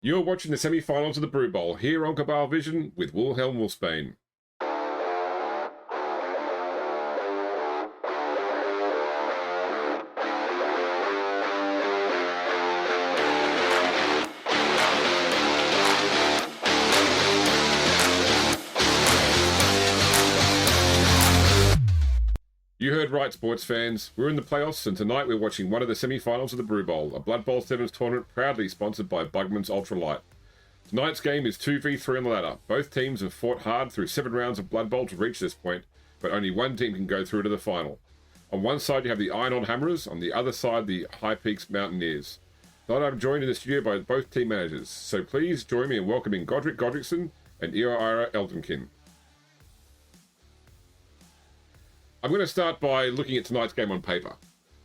You're watching the semi-finals of the Brew Bowl here on Cabal Vision with Wilhelm Wolfsbane. You heard right, sports fans. We're in the playoffs, and tonight we're watching one of the semi-finals of the Brew Bowl, a Blood Bowl Sevens tournament proudly sponsored by Bugman's Ultralight. Tonight's game is 2v3 on the ladder. Both teams have fought hard through 7 rounds of Blood Bowl to reach this point, but only one team can go through to the final. On one side you have the Ironhold Hammerers, on the other side the High Peaks Mountaineers. Tonight I'm joined in the studio by both team managers, so please join me in welcoming Godric Godrickson and Ira Eltonkin. I'm going to start by looking at tonight's game on paper.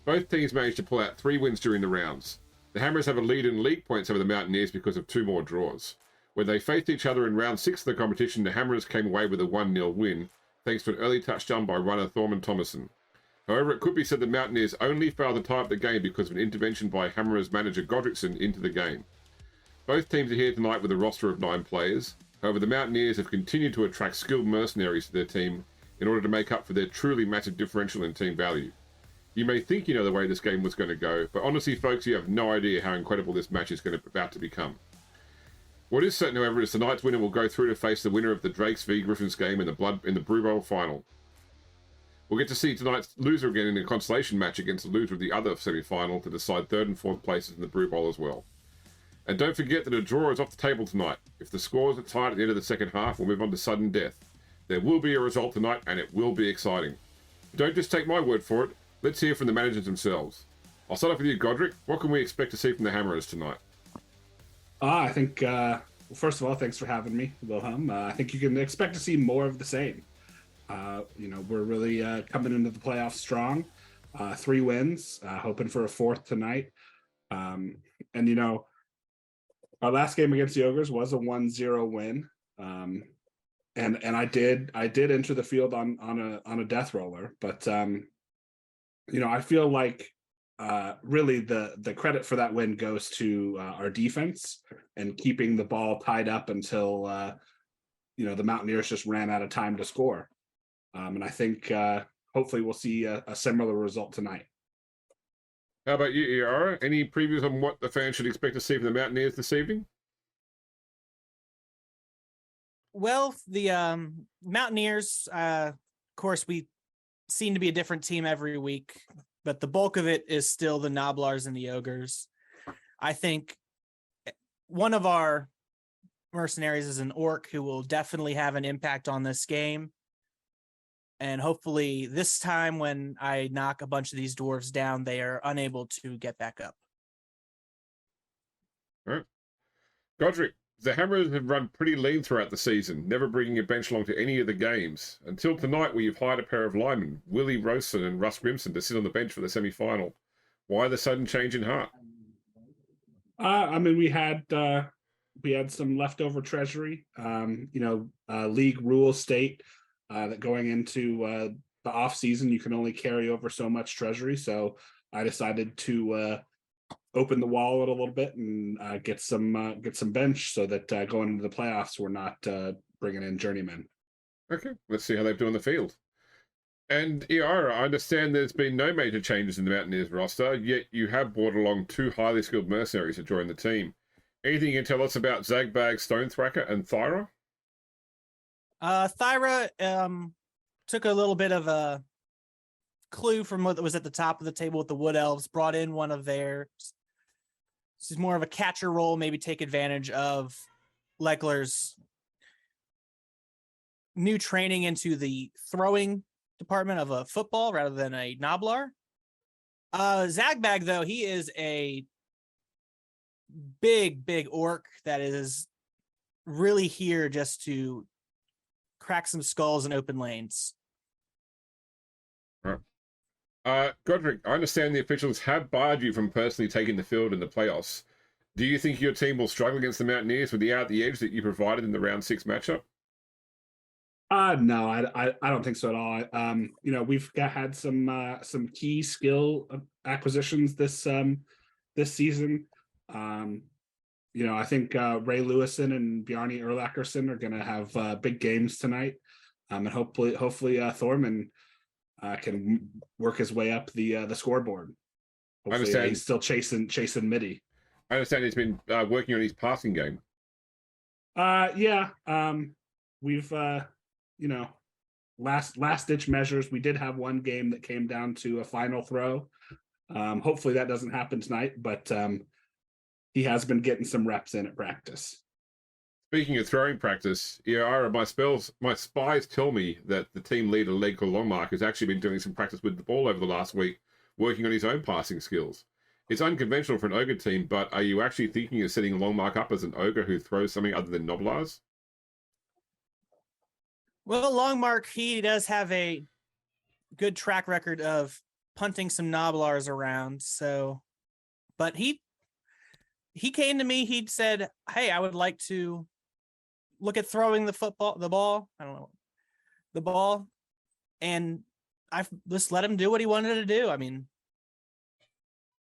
Both teams managed to pull out 3 wins during the rounds. The Hammerers have a lead in league points over the Mountaineers because of 2 more draws. When they faced each other in round 6 of the competition, the Hammerers came away with a 1-0 win, thanks to an early touchdown by runner Thorman Thomason. However, it could be said the Mountaineers only failed to tie up the game because of an intervention by Hammerers manager Godrickson into the game. Both teams are here tonight with a roster of 9 players. However, the Mountaineers have continued to attract skilled mercenaries to their team in order to make up for their truly massive differential in team value. You may think you know the way this game was going to go, but honestly, folks, you have no idea how incredible this match is about to become. What is certain, however, is tonight's winner will go through to face the winner of the Drakes v Griffins game in the Brew Bowl final. We'll get to see tonight's loser again in a consolation match against the loser of the other semi-final to decide 3rd and 4th places in the Brew Bowl as well. And don't forget that a draw is off the table tonight. If the scores are tied at the end of the second half, we'll move on to sudden death. There will be a result tonight, and it will be exciting. Don't just take my word for it. Let's hear from the managers themselves. I'll start off with you, Godric. What can we expect to see from the Hammerers tonight? I think, first of all, thanks for having me, Wilhelm. I think you can expect to see more of the same. We're really coming into the playoffs strong. 3 wins, hoping for a 4th tonight. Our last game against the Ogres was a 1-0 win. And I did enter the field on a death roller, but I feel like really the credit for that win goes to our defense and keeping the ball tied up until the Mountaineers just ran out of time to score. And I think hopefully we'll see a similar result tonight. How about you, Iara? Any previews on what the fans should expect to see from the Mountaineers this evening? Well, the Mountaineers, of course, we seem to be a different team every week, but the bulk of it is still the Gnoblars and the Ogres. I think one of our mercenaries is an orc who will definitely have an impact on this game. And hopefully this time when I knock a bunch of these dwarves down, they are unable to get back up. All right. Godric, the Hammerers have run pretty lean throughout the season, never bringing a bench along to any of the games. Until tonight, where you've hired a pair of linemen, Willie Rosen and Russ Grimson, to sit on the bench for the semi-final. Why the sudden change in heart? We had some leftover treasury. League rules state that going into the off season, you can only carry over so much treasury. So I decided to open the wallet a little bit and get some bench so that going into the playoffs, we're not bringing in journeymen. Okay, let's see how they do in the field. And Iara, I understand there's been no major changes in the Mountaineers roster, yet you have brought along 2 highly skilled mercenaries to join the team. Anything you can tell us about Zagbag, Stonethracker, and Thyra? Thyra took a little bit of a clue from what was at the top of the table with the Wood Elves, brought in one of theirs. This is more of a catcher role, maybe take advantage of Leckler's new training into the throwing department of a football rather than a Gnoblar. Zagbag, though, he is a big orc that is really here just to crack some skulls and open lanes. Godric, I understand the officials have barred you from personally taking the field in the playoffs. Do you think your team will struggle against the Mountaineers with the edge that you provided in the round 6 matchup? No, I don't think so at all. We've had some key skill acquisitions this season. I think Ray Lewison and Bjarni Erlacherson are going to have big games tonight, and hopefully Thorman can work his way up the scoreboard. I Hopefully, understand. he's still chasing Midi. I understand he's been working on his passing game. Yeah. We've last ditch measures. We did have one game that came down to a final throw. Hopefully that doesn't happen tonight, but he has been getting some reps in at practice. Speaking of throwing practice, Ira, my spies tell me that the team leader, leg called Longmark, has actually been doing some practice with the ball over the last week, working on his own passing skills. It's unconventional for an ogre team, but are you actually thinking of setting Longmark up as an ogre who throws something other than Noblars? Well, Longmark, he does have a good track record of punting some Noblars around. So, but he came to me, he'd said, hey, I would like to look at throwing the ball. And I just let him do what he wanted to do. I mean,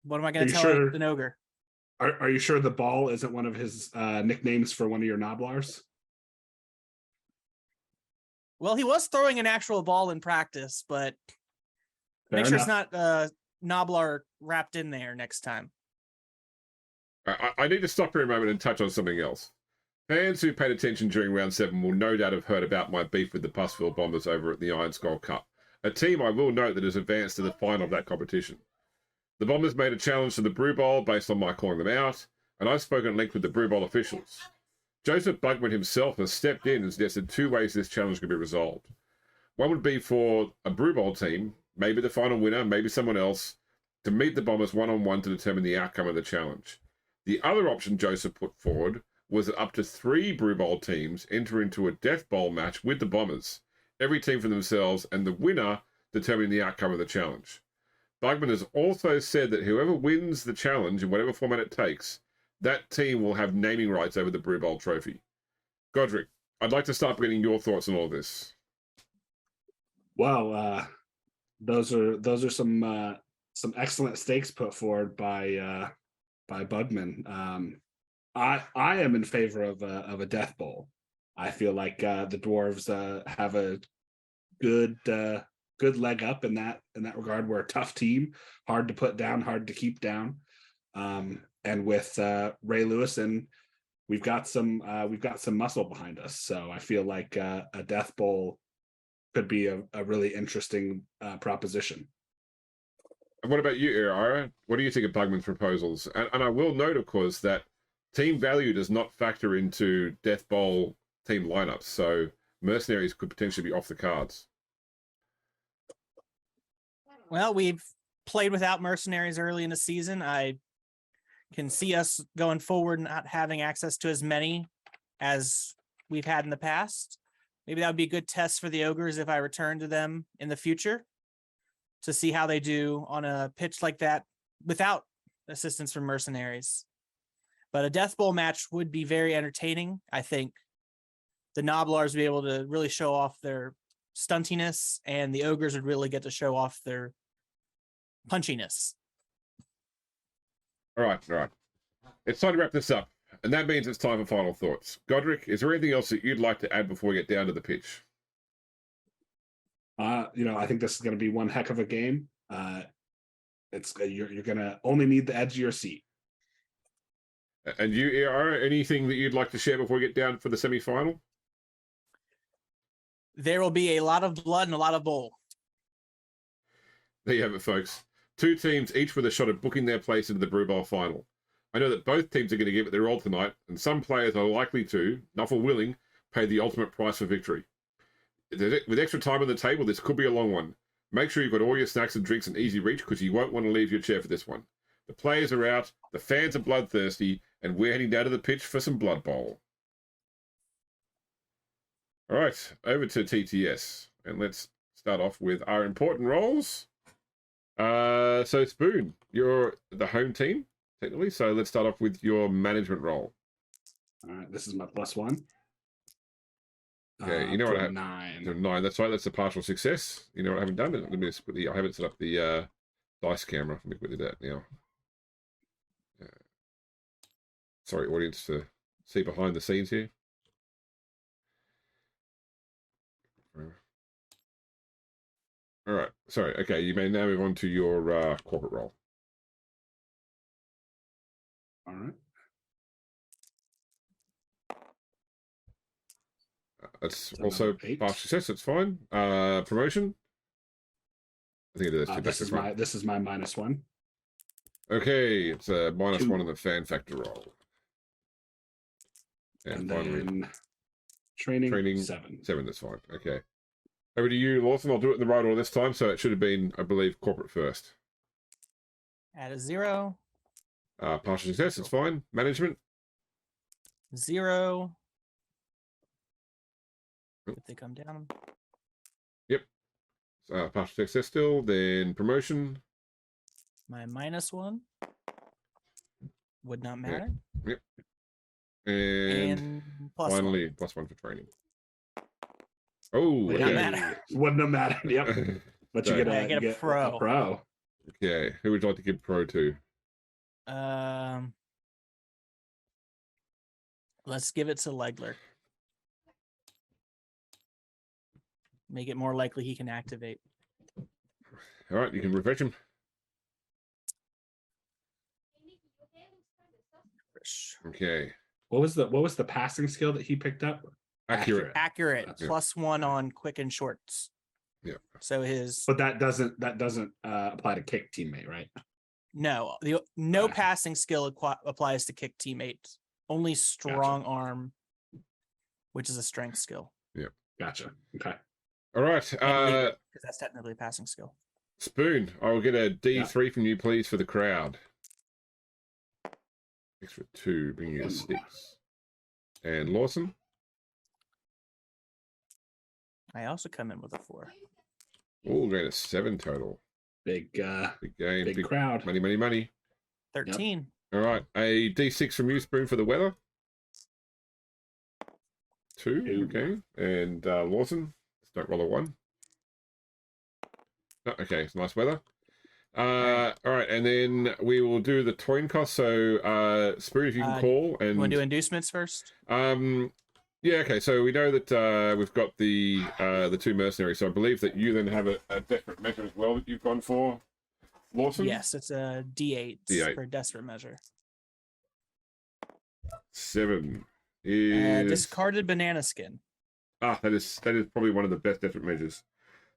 what am I going to tell an ogre? Are you sure the ball isn't one of his nicknames for one of your Noblars? Well, he was throwing an actual ball in practice, but Fair make sure enough. it's not Noblar wrapped in there next time. I need to stop for a moment and touch on something else. Fans who paid attention during round 7 will no doubt have heard about my beef with the Pussville Bombers over at the Iron Skull Cup, a team I will note that has advanced to the final of that competition. The Bombers made a challenge to the Brew Bowl based on my calling them out, and I've spoken at length with the Brew Bowl officials. Joseph Bugman himself has stepped in and suggested 2 ways this challenge could be resolved. One would be for a Brew Bowl team, maybe the final winner, maybe someone else, to meet the Bombers one-on-one to determine the outcome of the challenge. The other option Joseph put forward was that up to 3 Brew Bowl teams enter into a Death Bowl match with the Bombers, every team for themselves, and the winner determining the outcome of the challenge. Bugman has also said that whoever wins the challenge in whatever format it takes, that team will have naming rights over the Brew Bowl trophy. Godric, I'd like to start getting your thoughts on all this. Well, those are some excellent stakes put forward by Bugman. I am in favor of a Death Bowl. I feel like the Dwarves have a good leg up in that regard. We're a tough team, hard to put down, hard to keep down. And with Ray Lewison, we've got some muscle behind us. So I feel like a Death Bowl could be a really interesting proposition. And what about you, Ira? What do you think of Bugman's proposals? And I will note, of course, that team value does not factor into Death Bowl team lineups, so mercenaries could potentially be off the cards. Well, we've played without mercenaries early in the season. I can see us going forward not having access to as many as we've had in the past. Maybe that would be a good test for the Ogres if I return to them in the future to see how they do on a pitch like that without assistance from mercenaries. But a Death Bowl match would be very entertaining. I think the Noblars would be able to really show off their stuntiness, and the Ogres would really get to show off their punchiness. All right. It's time to wrap this up, and that means it's time for final thoughts. Godric, is there anything else that you'd like to add before we get down to the pitch? I think this is going to be one heck of a game. You're going to only need the edge of your seat. And you, Ira, anything that you'd like to share before we get down for the semi-final? There will be a lot of blood and a lot of bowl. There you have it, folks. 2 teams, each with a shot at booking their place into the Brew Bowl final. I know that both teams are going to give it their all tonight, and some players are likely to, not for willing, pay the ultimate price for victory. With extra time on the table, this could be a long one. Make sure you've got all your snacks and drinks in easy reach, because you won't want to leave your chair for this one. The players are out, the fans are bloodthirsty, and we're heading down to the pitch for some Blood Bowl. All right, over to TTS, and let's start off with our important roles. So Spoon, you're the home team, technically, so let's start off with your management role. All right, this is my +1. Okay, you know what I have? 9. 9, that's right, that's a partial success. You know what I haven't done? Let me just I haven't set up the dice camera. Let me quickly do that now. sorry, audience, to see behind the scenes here. All right. Sorry. Okay. You may now move on to your corporate role. All right. That's So also number 8. partial success. That's fine. Promotion. I think it is two This is my -1. Okay, it's a -1 2. on the fan factor roll. And finally, then training 7. 7. That's fine. Okay. Over to you, Lawson. I'll do it in the right order this time. So it should have been, I believe, corporate first. Add a 0. Partial success. It's fine. Management. 0. If they come down. Yep. Partial success still. Then promotion. My -1 would not matter. Yep. And +1. finally, +1 for training. Oh, Would not matter. Wouldn't have mattered. Yep. But you So- get a pro. pro. Okay. Who would you like to give pro to? Let's give it to Legler. Make it more likely he can activate. All right, you can refresh him. Okay. What was the passing skill that he picked up? Accurate. Accurate. That's- +1 on quick and shorts. Yeah. So his But that doesn't apply to kick teammate, right? no Gotcha. passing skill applies to kick teammates. Only strong arm, which is a strength skill. Gotcha. Okay. All right. Because that's technically a passing skill. Spoon, I will get a D3 from you, please, for the crowd. Extra 2, bringing you to 6. And Lawson? I also come in with a 4. Oh, we're going to 7 total. Big Big game. big crowd. Money, money, money. 13. All right. A D6 from you, Spoon, for the weather. 2. 2. Okay. And Lawson? Don't roll a 1. Oh, okay, it's nice weather. All right, and then we will do the toin cost. So, Spoon, if you can call, and You want to do inducements first? yeah, okay. So we know that we've got the 2 mercenaries. So I believe that you then have a desperate measure as well that you've gone for, Lawson. Yes, it's a D8, D8. for desperate measure. 7 is Discarded banana skin. that is probably one of the best desperate measures.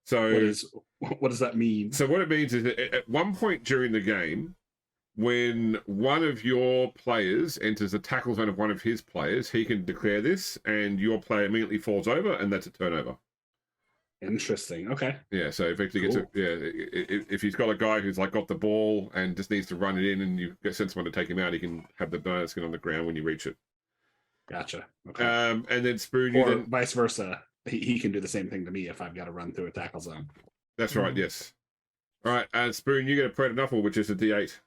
So What does that mean? So what it means is that at one point during the game, when one of your players enters the tackle zone of one of his players, he can declare this, and your player immediately falls over, and that's a turnover. Interesting. Okay. Yeah, so effectively Cool. if he's got a guy who's like got the ball and just needs to run it in, and you send someone to take him out, he can have the banana skin on the ground when you reach it. Gotcha. Okay. And then Spoon, or vice versa. He can do the same thing to me if I've got to run through a tackle zone. That's right. Yes. All right, and Spoon, you get a Predator Knuckle, which is a D8.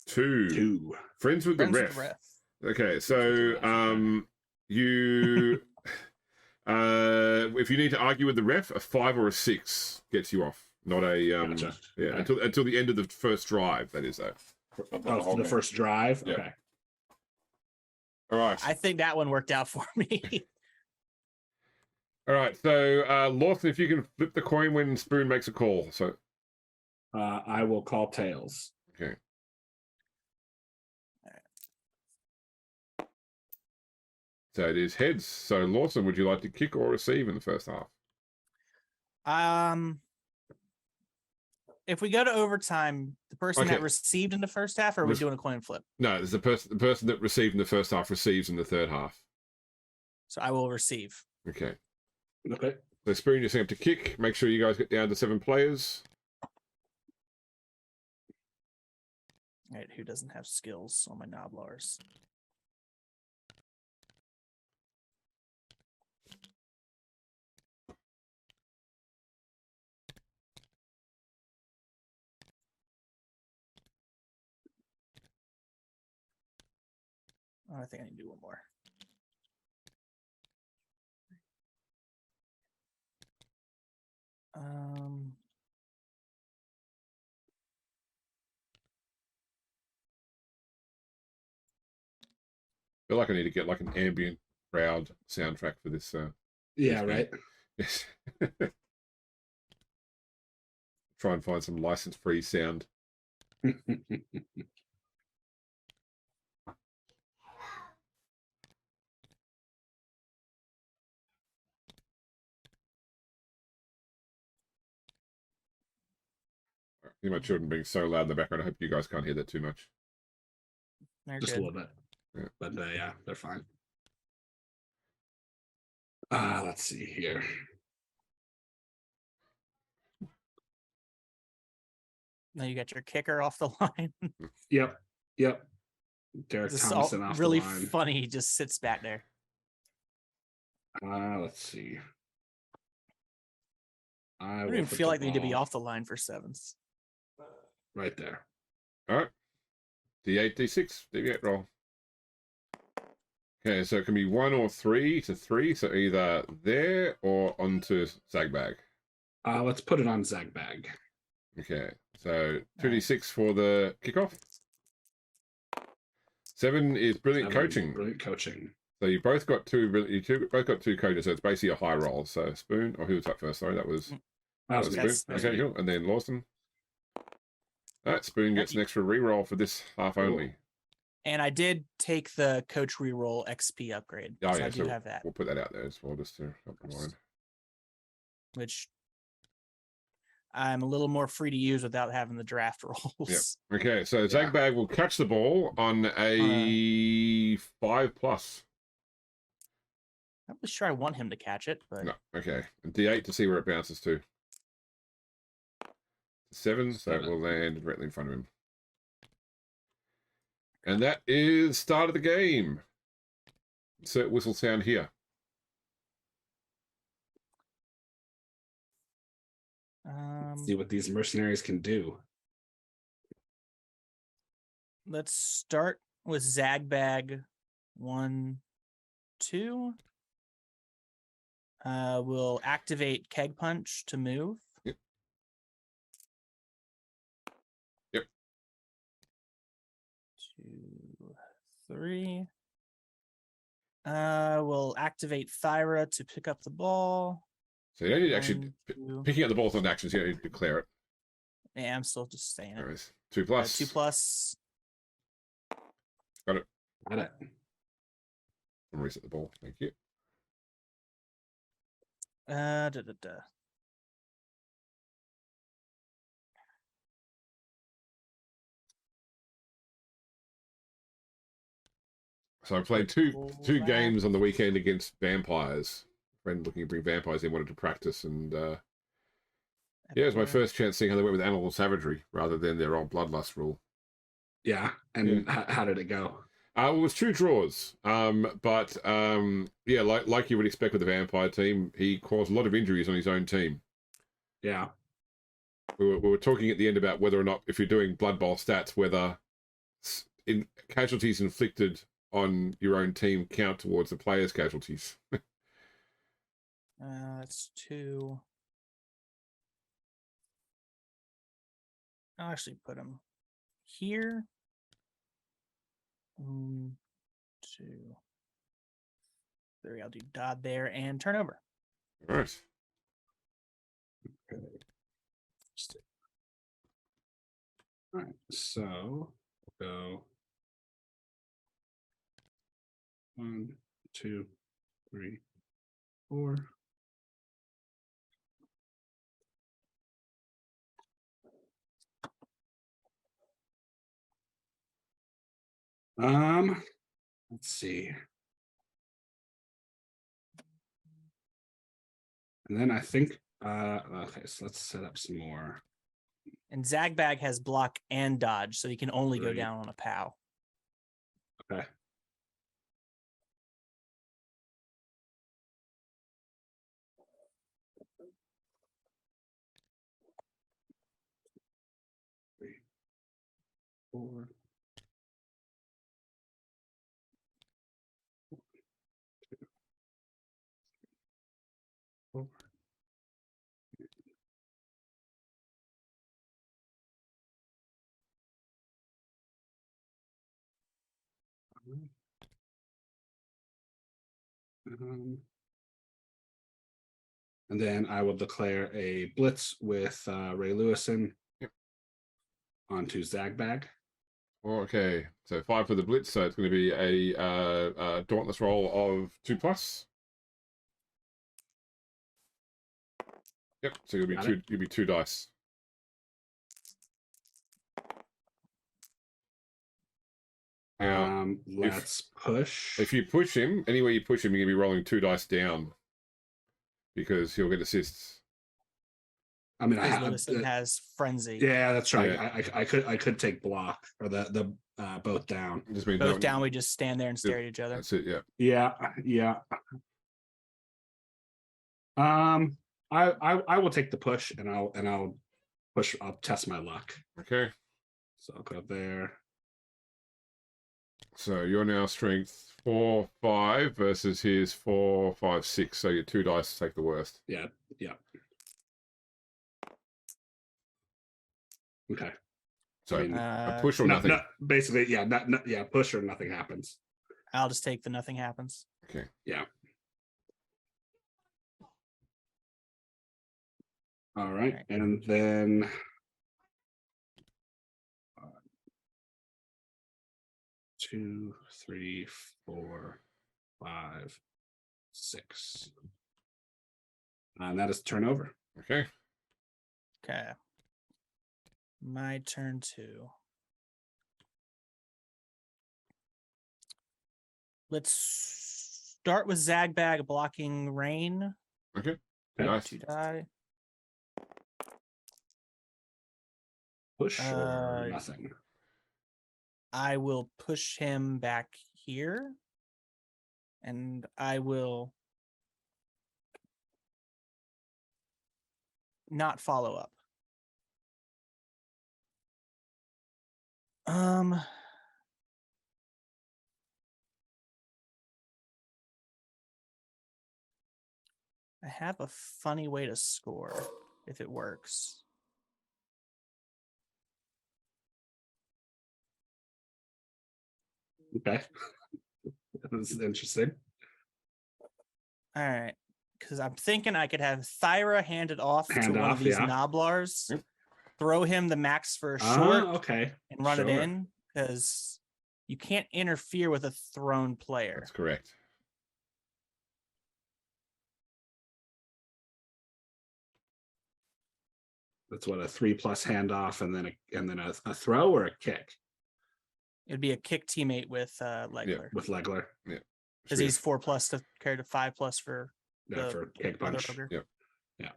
2. Friends with the ref. Okay, so you if you need to argue with the ref, a 5 or a 6 gets you off. Not a Gotcha. yeah, Okay. until the end of the first drive. That is though. Oh, the first drive. Yeah. Okay. All right. I think that one worked out for me. All right. So Lawson, if you can flip the coin when Spoon makes a call. So I will call tails. okay. So it is heads. So Lawson, would you like to kick or receive in the first half? If we go to overtime, the person Okay. that received in the first half, or are we doing a coin flip? No, there's the person that received in the first half receives in the third half. So I will receive. Okay. Okay. So Spoon, you're setting up to kick. Make sure you guys get down to 7 players. All right, who doesn't have skills on my Noblars? Oh, I think I need to do one more. feel like I need to get like an ambient crowd soundtrack for this. Yeah, game. right. Yes. Try and find some license-free sound. My children being so loud in the background. I hope you guys can't hear that too much. They're Just good. a little bit. Yeah. But yeah, they're fine. Let's see here. Now you got your kicker off the line. Yep. Derek This is Thompson all off really the line. funny. He just sits back there. Let's see. I don't even feel like they need to be off the line for sevens. Right there. All right. D8, D6, D8 roll. Okay, so it can be 1 or 3 to 3. So either there or onto Zagbag. Let's put it on Zagbag. Okay, so 2d6 for the kickoff. 7 is brilliant coaching. Brilliant coaching. So you both got both got 2 coaches. So it's basically a high roll. So Spoon, or who was up first? Sorry, that was Spoon. Okay, cool. And then Lawson. All right, Spoon gets an extra reroll for this half only. And I did take the coach reroll XP upgrade. Oh, so yeah, I do have that. We'll put that out there as well, just to help in mind. Which I'm a little more free to use without having the draft rolls. Yeah. Okay, so Zagbag will catch the ball on a 5+. I'm not sure I want him to catch it, but No, okay. D8 to see where it bounces to. 7, so it will land directly in front of him. And that is start of the game. Insert whistle sound here. See what these mercenaries can do. Let's start with Zagbag 1, 2. We'll activate Keg Punch to move. Yep. 2, 3. We'll activate Thyra to pick up the ball. So you don't need to actually picking up the ball is not actions. You don't need to declare it. Yeah, I'm still just saying it. Anyways, 2+. 2+. Got it. Got it. I'm reset the ball. Thank you. So I played two games on the weekend against vampires. Friend looking to bring vampires in, wanted to practice, and yeah, it was my first chance seeing how they went with animal savagery rather than their old bloodlust rule. Yeah, and how did it go? It was 2 draws, but yeah, like you would expect with the vampire team, he caused a lot of injuries on his own team. Yeah, we were talking at the end about whether or not, if you're doing Blood Bowl stats, whether casualties inflicted on your own team count towards the players' casualties. That's 2. I'll actually put him here. 1, 2, 3. I'll do dot there and turn over. All right. Okay. All right, so we'll go 1, 2, 3, 4. Let's see. And then I think okay, so let's set up some more. And Zagbag has block and dodge, so he can only go Right. down on a POW. Okay. Three, 4. And then I will declare a blitz with Ray Lewison Yep. onto Zagbag. Okay, so 5 for the blitz, so it's going to be a dauntless roll of 2+. Yep, so you'll be Got you'll be 2 dice. Now, Let's push. if you push him, anywhere you push him, you're going to be rolling 2 dice down because he'll get assists. I mean, Lewison has frenzy. Yeah, that's right. Yeah. I could take block or the both down. It just means Both down, we just stand there and stare at each other. That's it. Yeah. Yeah. I will take the push and I'll push. I'll test my luck. Okay. So I'll go there. So you're now strength 4, 5 versus his 4, 5, 6. So your 2 dice take the worst. Yeah. Okay. So I mean, a push or nothing. Basically, yeah, push or nothing happens. I'll just take the nothing happens. Okay. Yeah. All right. And then 2, 3, 4, 5, 6. And that is turnover. Okay. Okay. My turn 2. Let's start with Zagbag blocking rain. Okay. Okay. Nice. 2 die. Push or nothing. I will push him back here. And I will not follow up. I have a funny way to score if it works. Okay. This is interesting. All right. Because I'm thinking I could have Thyra hand it off to one of these Noblars, Yep. throw him the max for a short, Okay. and run it in, because you can't interfere with a thrown player. That's correct. That's what, a 3+ handoff and then a throw or a kick? It'd be a kick teammate with Legler. Yeah. With Legler. Yeah. Because he's 4+ to carry to 5+ for for kick punch. Yep. Yeah.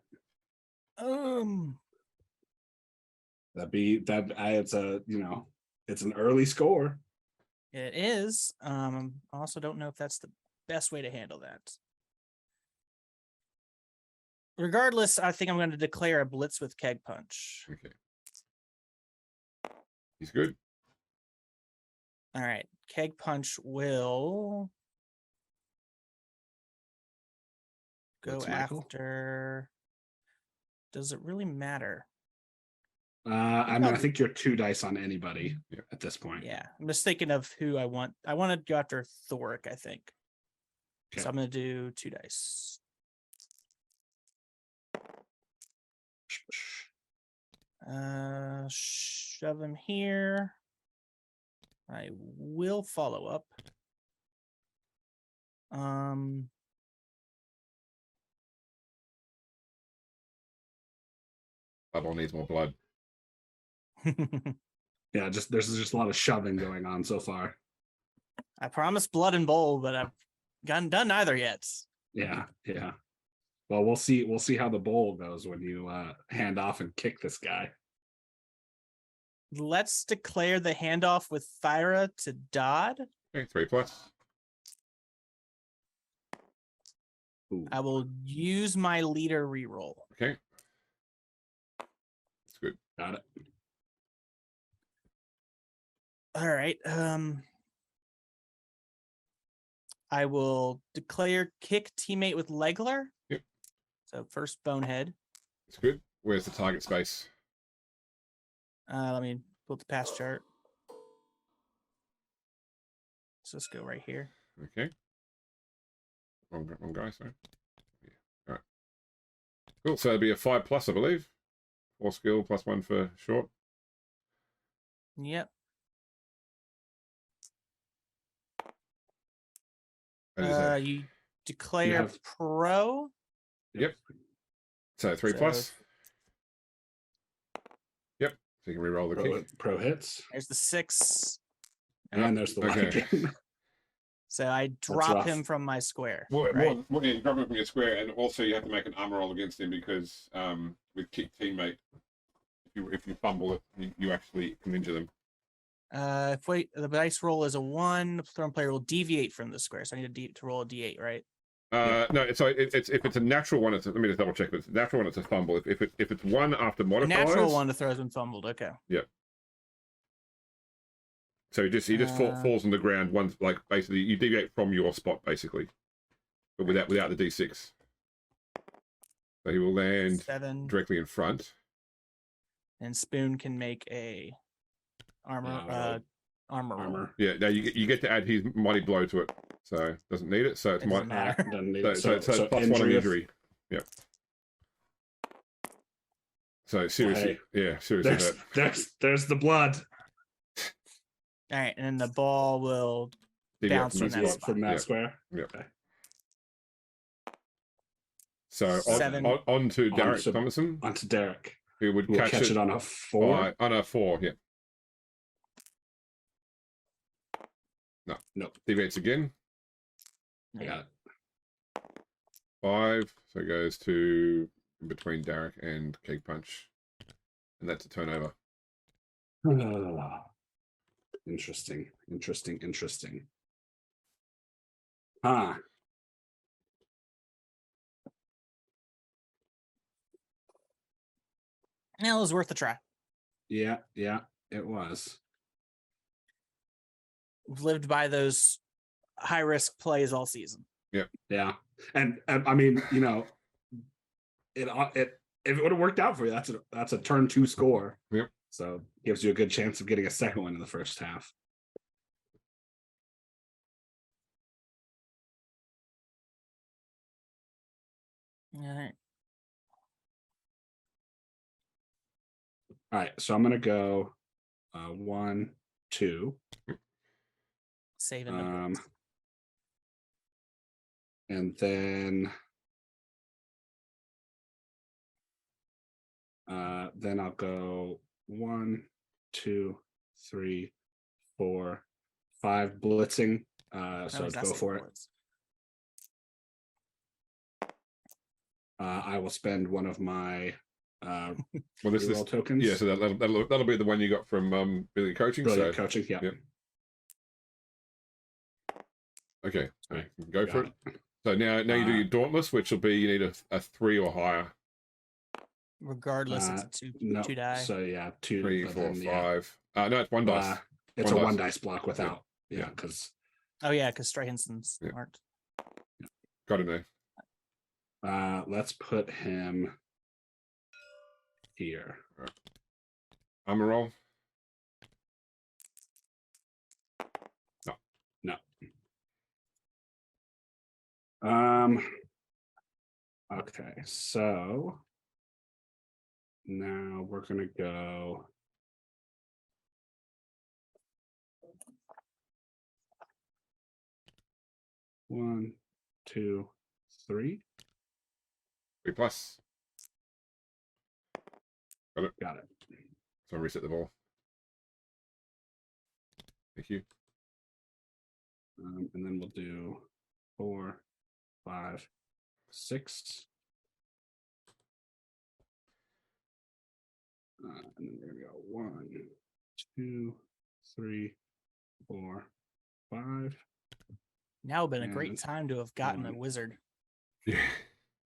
It's a, it's an early score. It is. I also don't know if that's the best way to handle that. Regardless, I think I'm going to declare a blitz with keg punch. Okay. He's good. All right. Keg punch will go after. Does it really matter? I think you're 2 dice on anybody at this point. Yeah. I'm just thinking of who I want. I want to go after Thoric, I think. Okay. So I'm going to do 2 dice. Shove him here. I will follow up. Bubble needs more blood. Yeah, there's just a lot of shoving going on so far. I promised blood and bowl, but I've gotten done neither yet. Yeah. Well, we'll see how the bowl goes when you hand off and kick this guy. Let's declare the handoff with Thyra to Dodd. Okay, 3+. Ooh. I will use my leader reroll. Okay. That's good. Got it. All right. I will declare kick teammate with Legler. Yep. So first bonehead. It's good. Where's the target space? Let me pull the pass chart. So let's go right here. Okay. Wrong guy, sorry. Yeah. All right. Cool. So it'll be a 5+, I believe. 4 skill +1 for short. Yep. That is a, You declare have- pro. Yep. So 3+. So Yep. So you can re-roll the kick. Pro hits. there's the 6. And there's the one Okay. again. So I drop rough. him from my square. Well, right? yeah, you drop him from your square, and also you have to make an armor roll against him because with kick teammate, if you fumble it, you actually can injure them. If the dice roll is a 1, the thrown player will deviate from the square. So I need to roll a D8, right? No, so it's if it's a natural one, let me just double check. If it's a natural one, it's a fumble. If it's one after A modifiers, natural one to throw has been fumbled. Okay. so he just falls on the ground once, like basically you deviate from your spot basically, but without the D6. So he will land 7. directly in front. And Spoon can make a armor roll. Yeah, now you get to add his mighty blow to it, so doesn't need it. So it's It doesn't might matter. Doesn't need so, it. so it's +1 on injury of- injury. Yeah. So seriously, Hey, seriously. There's the blood All right, and then the ball will bounce from that spot. from that square. Yeah. Okay. So 7. on to Derek to- Thomason, Onto Derek. who would We'll catch it on a 4. on a 4. Yeah. No. Nope. Deviates again. I got it. 5. So it goes to in between Derek and Keg Punch, and that's a turnover. Interesting. Huh. It was worth a try. Yeah, it was. We've lived by those high risk plays all season. Yeah. And I mean, it if it would have worked out for you, that's a turn 2 score. Yep. So gives you a good chance of getting a second one in the first half. All right. All right, so I'm gonna go 1, 2. Saving them. And then I'll go 1, 2, 3, 4, 5 blitzing. So go for it. I will spend one of my Well, this is tokens. yeah. So that'll be the one you got from Billy Coaching. Brilliant So coaching. Yeah. Yep. Okay, so Right, go for it. So now you do your Dauntless, which will be you need a 3 or higher. Regardless, it's a two die. So yeah, 2, 3, but 4, then, yeah, 5. No, it's 1 dice. it's One a 1 dice. dice block without. Yeah. Yeah, because Oh yeah, because Strahinson's Yeah. aren't. Got him there. let's put him here. Armor roll. No. Okay, so now we're gonna go. One, 2, 3. 3+. Got it. So reset the ball. Thank you. And then we'll do 4, 5, 6. And then we're gonna go 1, 2, 3, 4, 5. Now would have been a great And time to have gotten a 1. wizard. Yeah.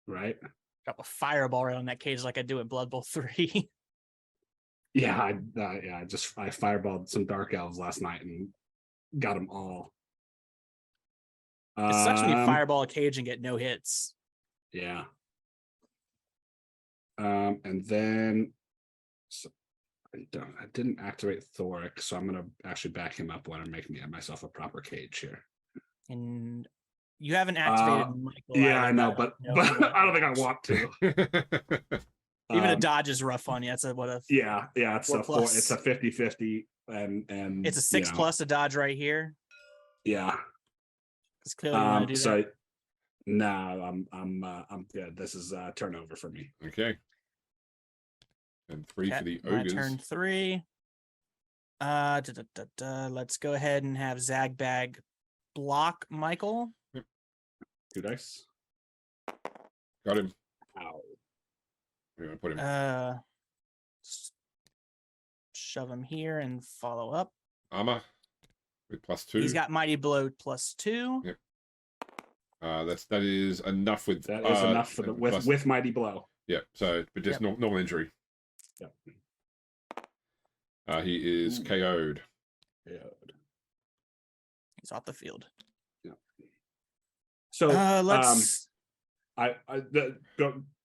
Right? Drop a fireball right on that cage like I do in Blood Bowl 3. Yeah, I fireballed some dark elves last night and got them all. It sucks when you fireball a cage and get no hits. Yeah. And then I didn't activate Thoric, so I'm gonna actually back him up when I'm making myself a proper cage here. And You haven't activated Michael. Yeah, either, I know, don't but know if you I don't think I want to. Even a dodge is rough on you. It's a Yeah, it's 4 a plus. It's a 50-50, and It's a 6 plus a dodge right here. Yeah, Because clearly you want to do so that. no, I'm good. This is turnover for me. Okay. And 3 for the My ogres. turn 3. Let's go ahead and have Zagbag block Michael. 2 dice. Got him. Ow. We're gonna put him. Shove him here and follow up. Armor with +2. He's got Mighty Blow +2. Yep. That is enough with That is enough for the with Mighty Blow. Yeah. So, but just normal injury. Yep. He is KO'd. He's off the field. Yeah. So let's.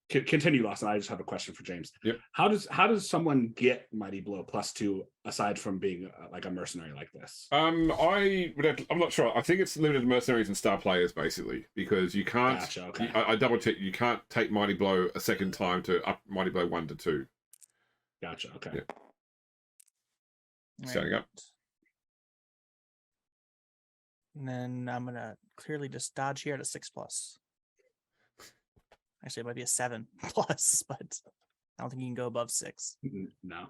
Continue, Lawson. I just have a question for James. Yep. How does someone get Mighty Blow +2 aside from being like a mercenary like this? I'm not sure. I think it's limited to mercenaries and star players basically, because you can't. Gotcha, okay. I double check. You can't take Mighty Blow a second time to up Mighty Blow 1 to 2. Gotcha. Okay. Yeah. Setting up. And then I'm gonna clearly just dodge here at a 6 plus. Actually, it might be a 7 plus, but I don't think you can go above 6. No.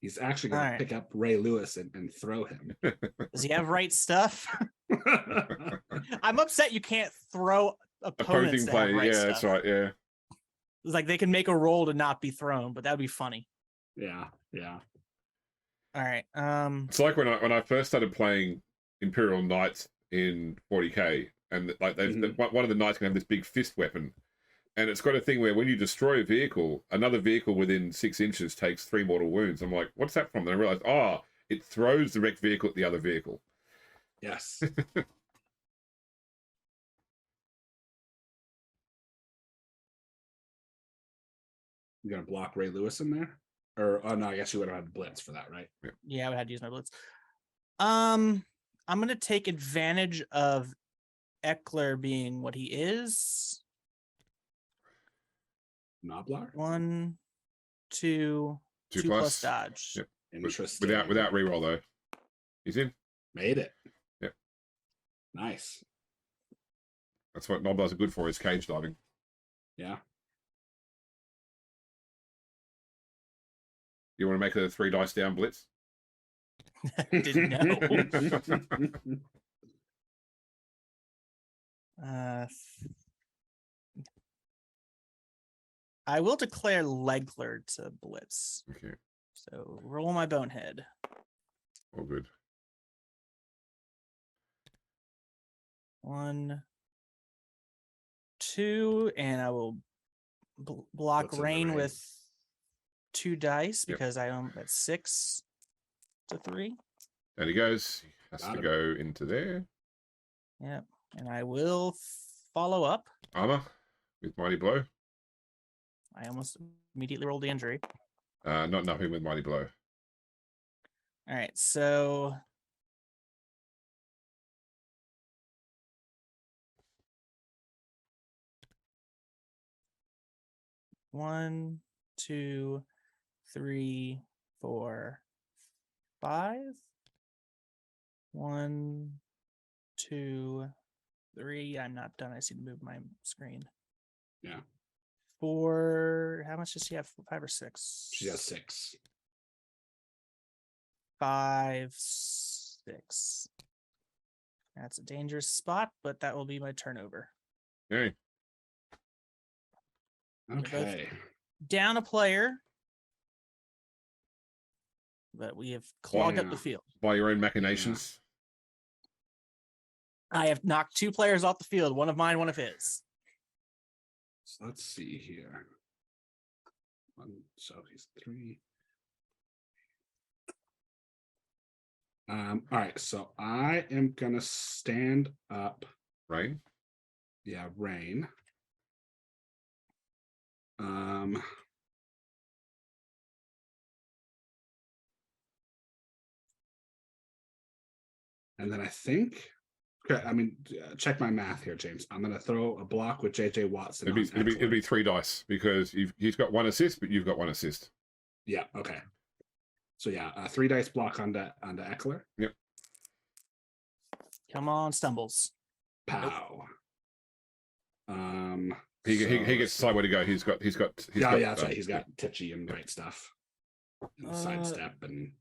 He's actually going to pick up Ray Lewis and throw him. Does he have right stuff? I'm upset you can't throw opponents that have right stuff. That's right. Yeah. It's like they can make a roll to not be thrown, but that would be funny. Yeah. All right. It's like when I first started playing Imperial Knights in 40k, and like one of the knights can have this big fist weapon, and it's got a thing where when you destroy a vehicle, another vehicle within 6 inches takes 3 mortal wounds. I'm like, what's that from? And I realized, it throws the wrecked vehicle at the other vehicle. Yes. You gonna block Ray Lewis in there? Or no, I guess you would have had blitz for that, right? Yeah, I would have to use my blitz. I'm gonna take advantage of Eckler being what he is. Noblar? 1, 2 plus dodge. Yep. Interesting. Without reroll though. He's in. Made it. Yep. Nice. That's what Noblars are good for, is cage diving. Yeah. You want to make a 3 dice down blitz? Didn't know. I will declare Legler to blitz. Okay. So roll my bonehead. All good. 1, 2, and I will block rain with 2 dice because I am at 6 to 3. And he goes. He has to go into there. Yep. And I will follow up. Armor with Mighty Blow. I almost immediately rolled the injury. Not nothing with Mighty Blow. All right, so one, 2, 3, 4, 5. 1, 2, 3. I'm not done. I see to move my screen. Yeah. 4. How much does she have? 5 or 6? She has 6. 5, 6. That's a dangerous spot, but that will be my turnover. Okay. Okay. Down a player, but we have clogged up the field. By your own machinations. I have knocked 2 players off the field. One of mine, one of his. So let's see here. So he's 3. All right, so I am gonna stand up. Rain? Yeah, Rain. And then I think Okay, I mean, check my math here, James. I'm going to throw a block with JJ Watson. It'd be 3 dice because he's got 1 assist, but you've got 1 assist. Yeah. Okay. So yeah, a 3 dice block onto Eckler. Yep. Come on, Stumbles. Pow. He gets to decide where to go. He's got that's right. He's got Titchy and great stuff. And sidestep and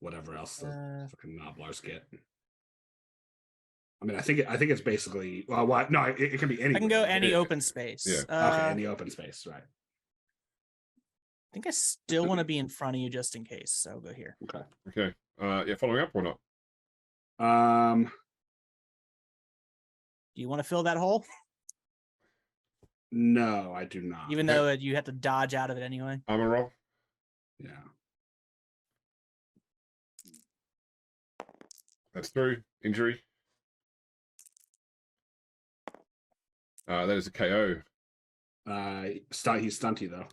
whatever else the fucking Nobblers get. I mean, I think it's basically what? No, it can be any. I can go any open space. Yeah. Okay, any open space, right? I think I still want to be in front of you just in case. So I'll go here. Okay. Yeah, following up or not? Do you want to fill that hole? No, I do not. Even though you have to dodge out of it anyway. Armor roll. Yeah. That's through. Injury. That is a KO. He's stunty though.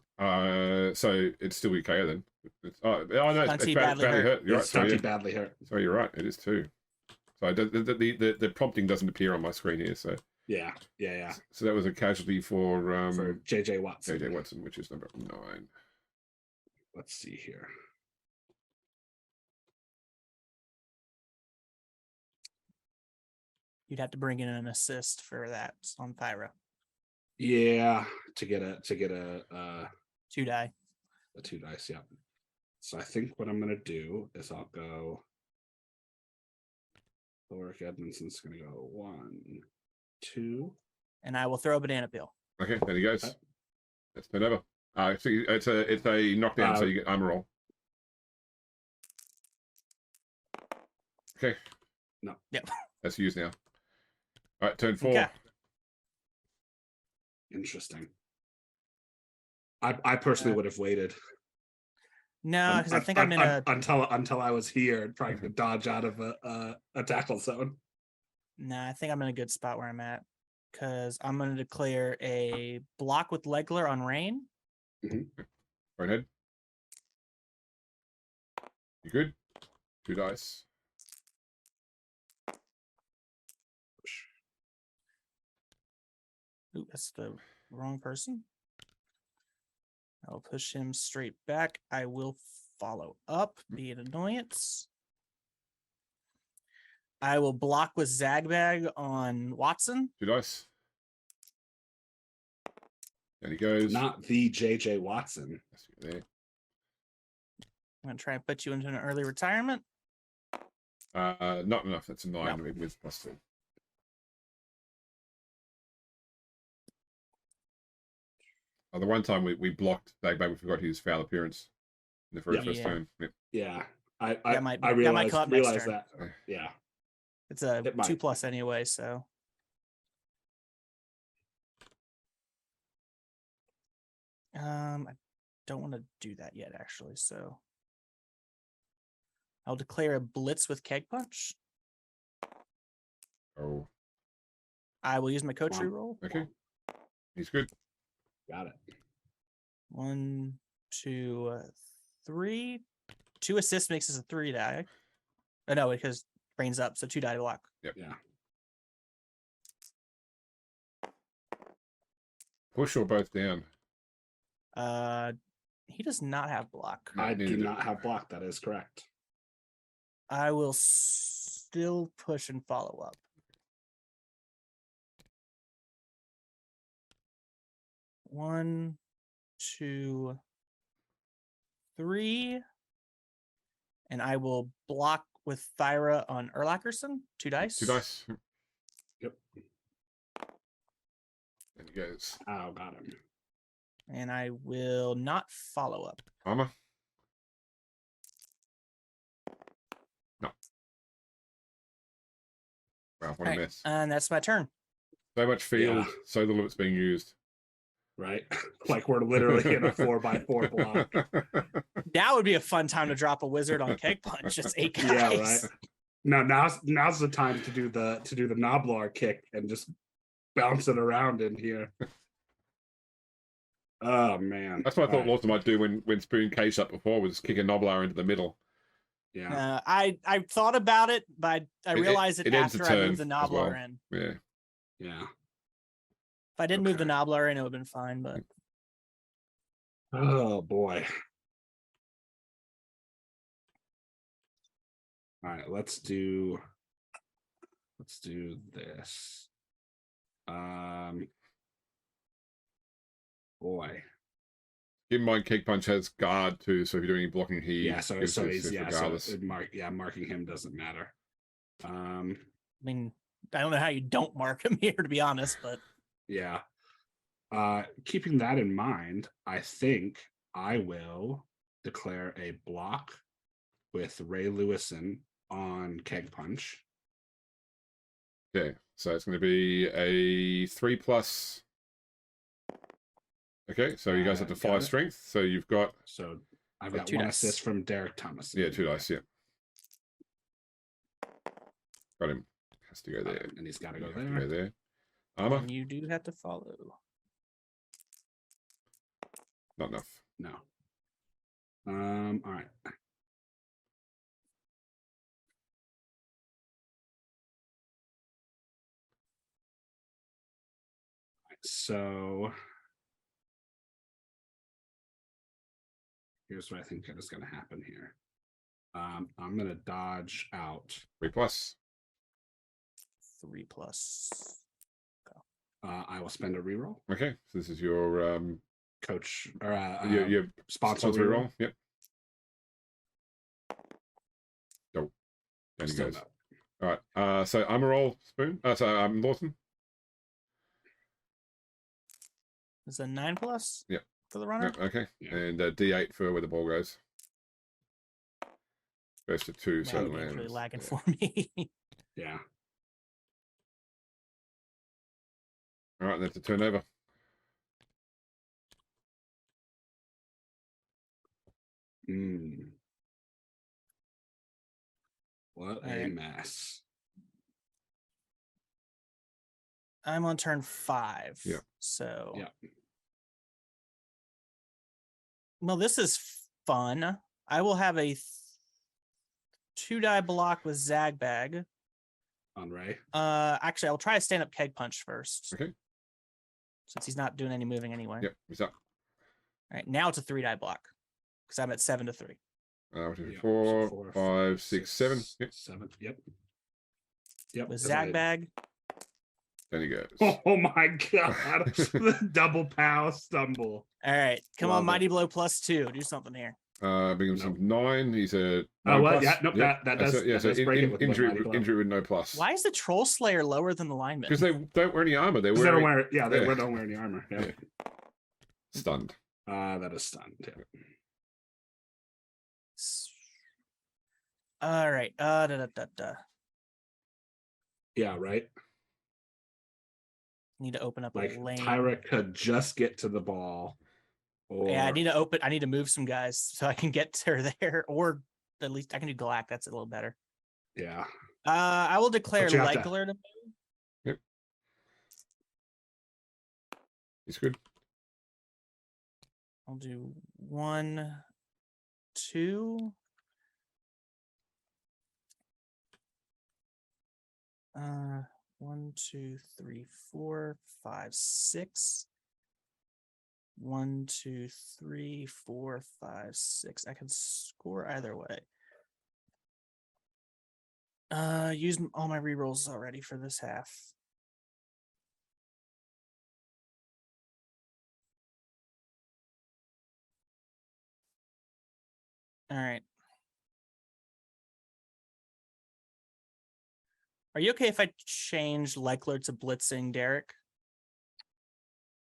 So it's still a KO then. No, Stunty It's badly hurt. You're right. stunty badly hurt. So you're right. It is too. So the prompting doesn't appear on my screen here. So Yeah. So that was a casualty for JJ Watson. JJ Watson, which is number 9. Let's see here. You'd have to bring in an assist for that on Thyra. Yeah, to get a 2 die. a 2 dice. Yeah. So I think what I'm gonna do is I'll go. Ulrich Edmondson's gonna go 1, 2. And I will throw a banana peel. Okay, there he goes. That's turn over. It's a knockdown, so you get armor roll. Okay. No. Yep. That's used now. All right, turn 4. Okay. Interesting. I personally would have waited. No, because I think I'm in a. Until I was here trying to dodge out of a tackle zone. Nah, I think I'm in a good spot where I'm at. Because I'm going to declare a block with Legler on Rain. Mm-hmm. Right ahead. You good? 2 dice. Ooh, that's the wrong person. I'll push him straight back. I will follow up, be an annoyance. I will block with Zagbag on Watson. 2 dice. There he goes. Not the JJ Watson. There. I'm going to try and put you into an early retirement. Not enough. That's a 9 No. with +2. The one time we blocked Zagbag, we forgot his foul appearance in the first turn. Yep. Yeah. I realized that. Yeah. It's a 2+ anyway, so. I don't want to do that yet, actually, so. I'll declare a blitz with Keg Punch. Oh. I will use my coach reroll. Okay. He's good. Got it. 1, 2, 3. 2 assists makes us a 3 die. Oh, no, because brains up, so 2 die block. Yep. Yeah. Push or both down? He does not have block. I do not have block. That is correct. I will still push and follow up. 1, 2, 3. And I will block with Thyra on Erlacherson. 2 dice. 2 dice. Yep. And he goes. Oh, got him. And I will not follow up. Armor? No. Wow, what a mess. And that's my turn. So much field, so little of it's being used. Right? Like we're literally in a 4x4 block. That would be a fun time to drop a wizard on Keg Punch. Just 8 guys. Yeah, right. Now's the time to do the Noblar kick and just bounce it around in here. Oh man. That's what I thought Lawson might do when Spoon caged up before, was kick a Noblar into the middle. Yeah. I thought about it, but I realized it ends the after I moved turn the as Nobbler well. in. Yeah. Yeah. If I didn't move the Okay. Nobbler in, it would have been fine. But Oh boy. All right, let's do this. Boy. Keep in mind, Cake Punch has guard too, so if you're doing any blocking, he Yeah, so gives he's assist yeah, regardless. so marking him doesn't matter. I mean, I don't know how you don't mark him here, to be honest, but Yeah. Keeping that in mind, I think I will declare a block with Ray Lewison on Keg Punch. Okay, so it's going to be a 3+. Okay, so you guys have to 5 strength. So you've got. So I've got 2 one dice. assist from Derek Thomas. Yeah, 2 dice. Yeah. Got him. Has to go there. And he's got to You go have there. to go there. Armor. and you do have to follow. Not enough. No. All right. So here's what I think is going to happen here. I'm going to dodge out. 3+. 3+. I will spend a reroll. Okay, so this is your Coach or your sponsor reroll. reroll. Yep. Nope. Down he Still goes. no. All right. So armor roll, Spoon. So Lawson. Is a 9+ Yep. for the runner? Yep, okay. Yeah. And D8 for where the ball goes. Goes to 2, so Man, it the game's lands. really lagging Yeah. for me. Yeah. All right, that's a turnover. What All a right. mess. I'm on turn 5. Yeah. So Yeah. Well, this is fun. I will have a 2-die block with Zagbag. On Ray. Actually, I'll try a stand-up Keg Punch first. Okay. Since he's not doing any moving anyway. Yep, he's up. All right, now it's a 3-die block. Because I'm at 7-3. Which is Yeah, 4, so 5, 6, 7. Yep. 7. Yep. Yep. With 'cause I- Zagbag. Then he goes. Oh my god. The double pow stumble. All right, come Love on, it. Mighty Blow +2. Do something here. Brings him some 9. He's a. Oh, well, plus. yeah, nope, Yep. that does, So, yeah, that so does break it with injury, Mighty Blow. injury with no plus. Why is the Troll Slayer lower than the lineman? Because they don't wear any armor. They're Because they wearing don't wear, yeah, they yeah. don't wear any armor. Yeah. Yeah. Stunned. That is stunned. Yeah. All right. Yeah, right. Need to open up Like a lane. Tyra could just get to the ball. Or Yeah, I need to move some guys so I can get to her there, or at least I can do Galak. That's a little better. yeah. I will declare But you have to- Legler to move. Yep. He's good. I'll do 1, 2. 1, 2, 3, 4, 5, 6. 1, 2, 3, 4, 5, 6. I can score either way. Use all my rerolls already for this half. All right. Are you okay if I change Leckler to blitzing Derek?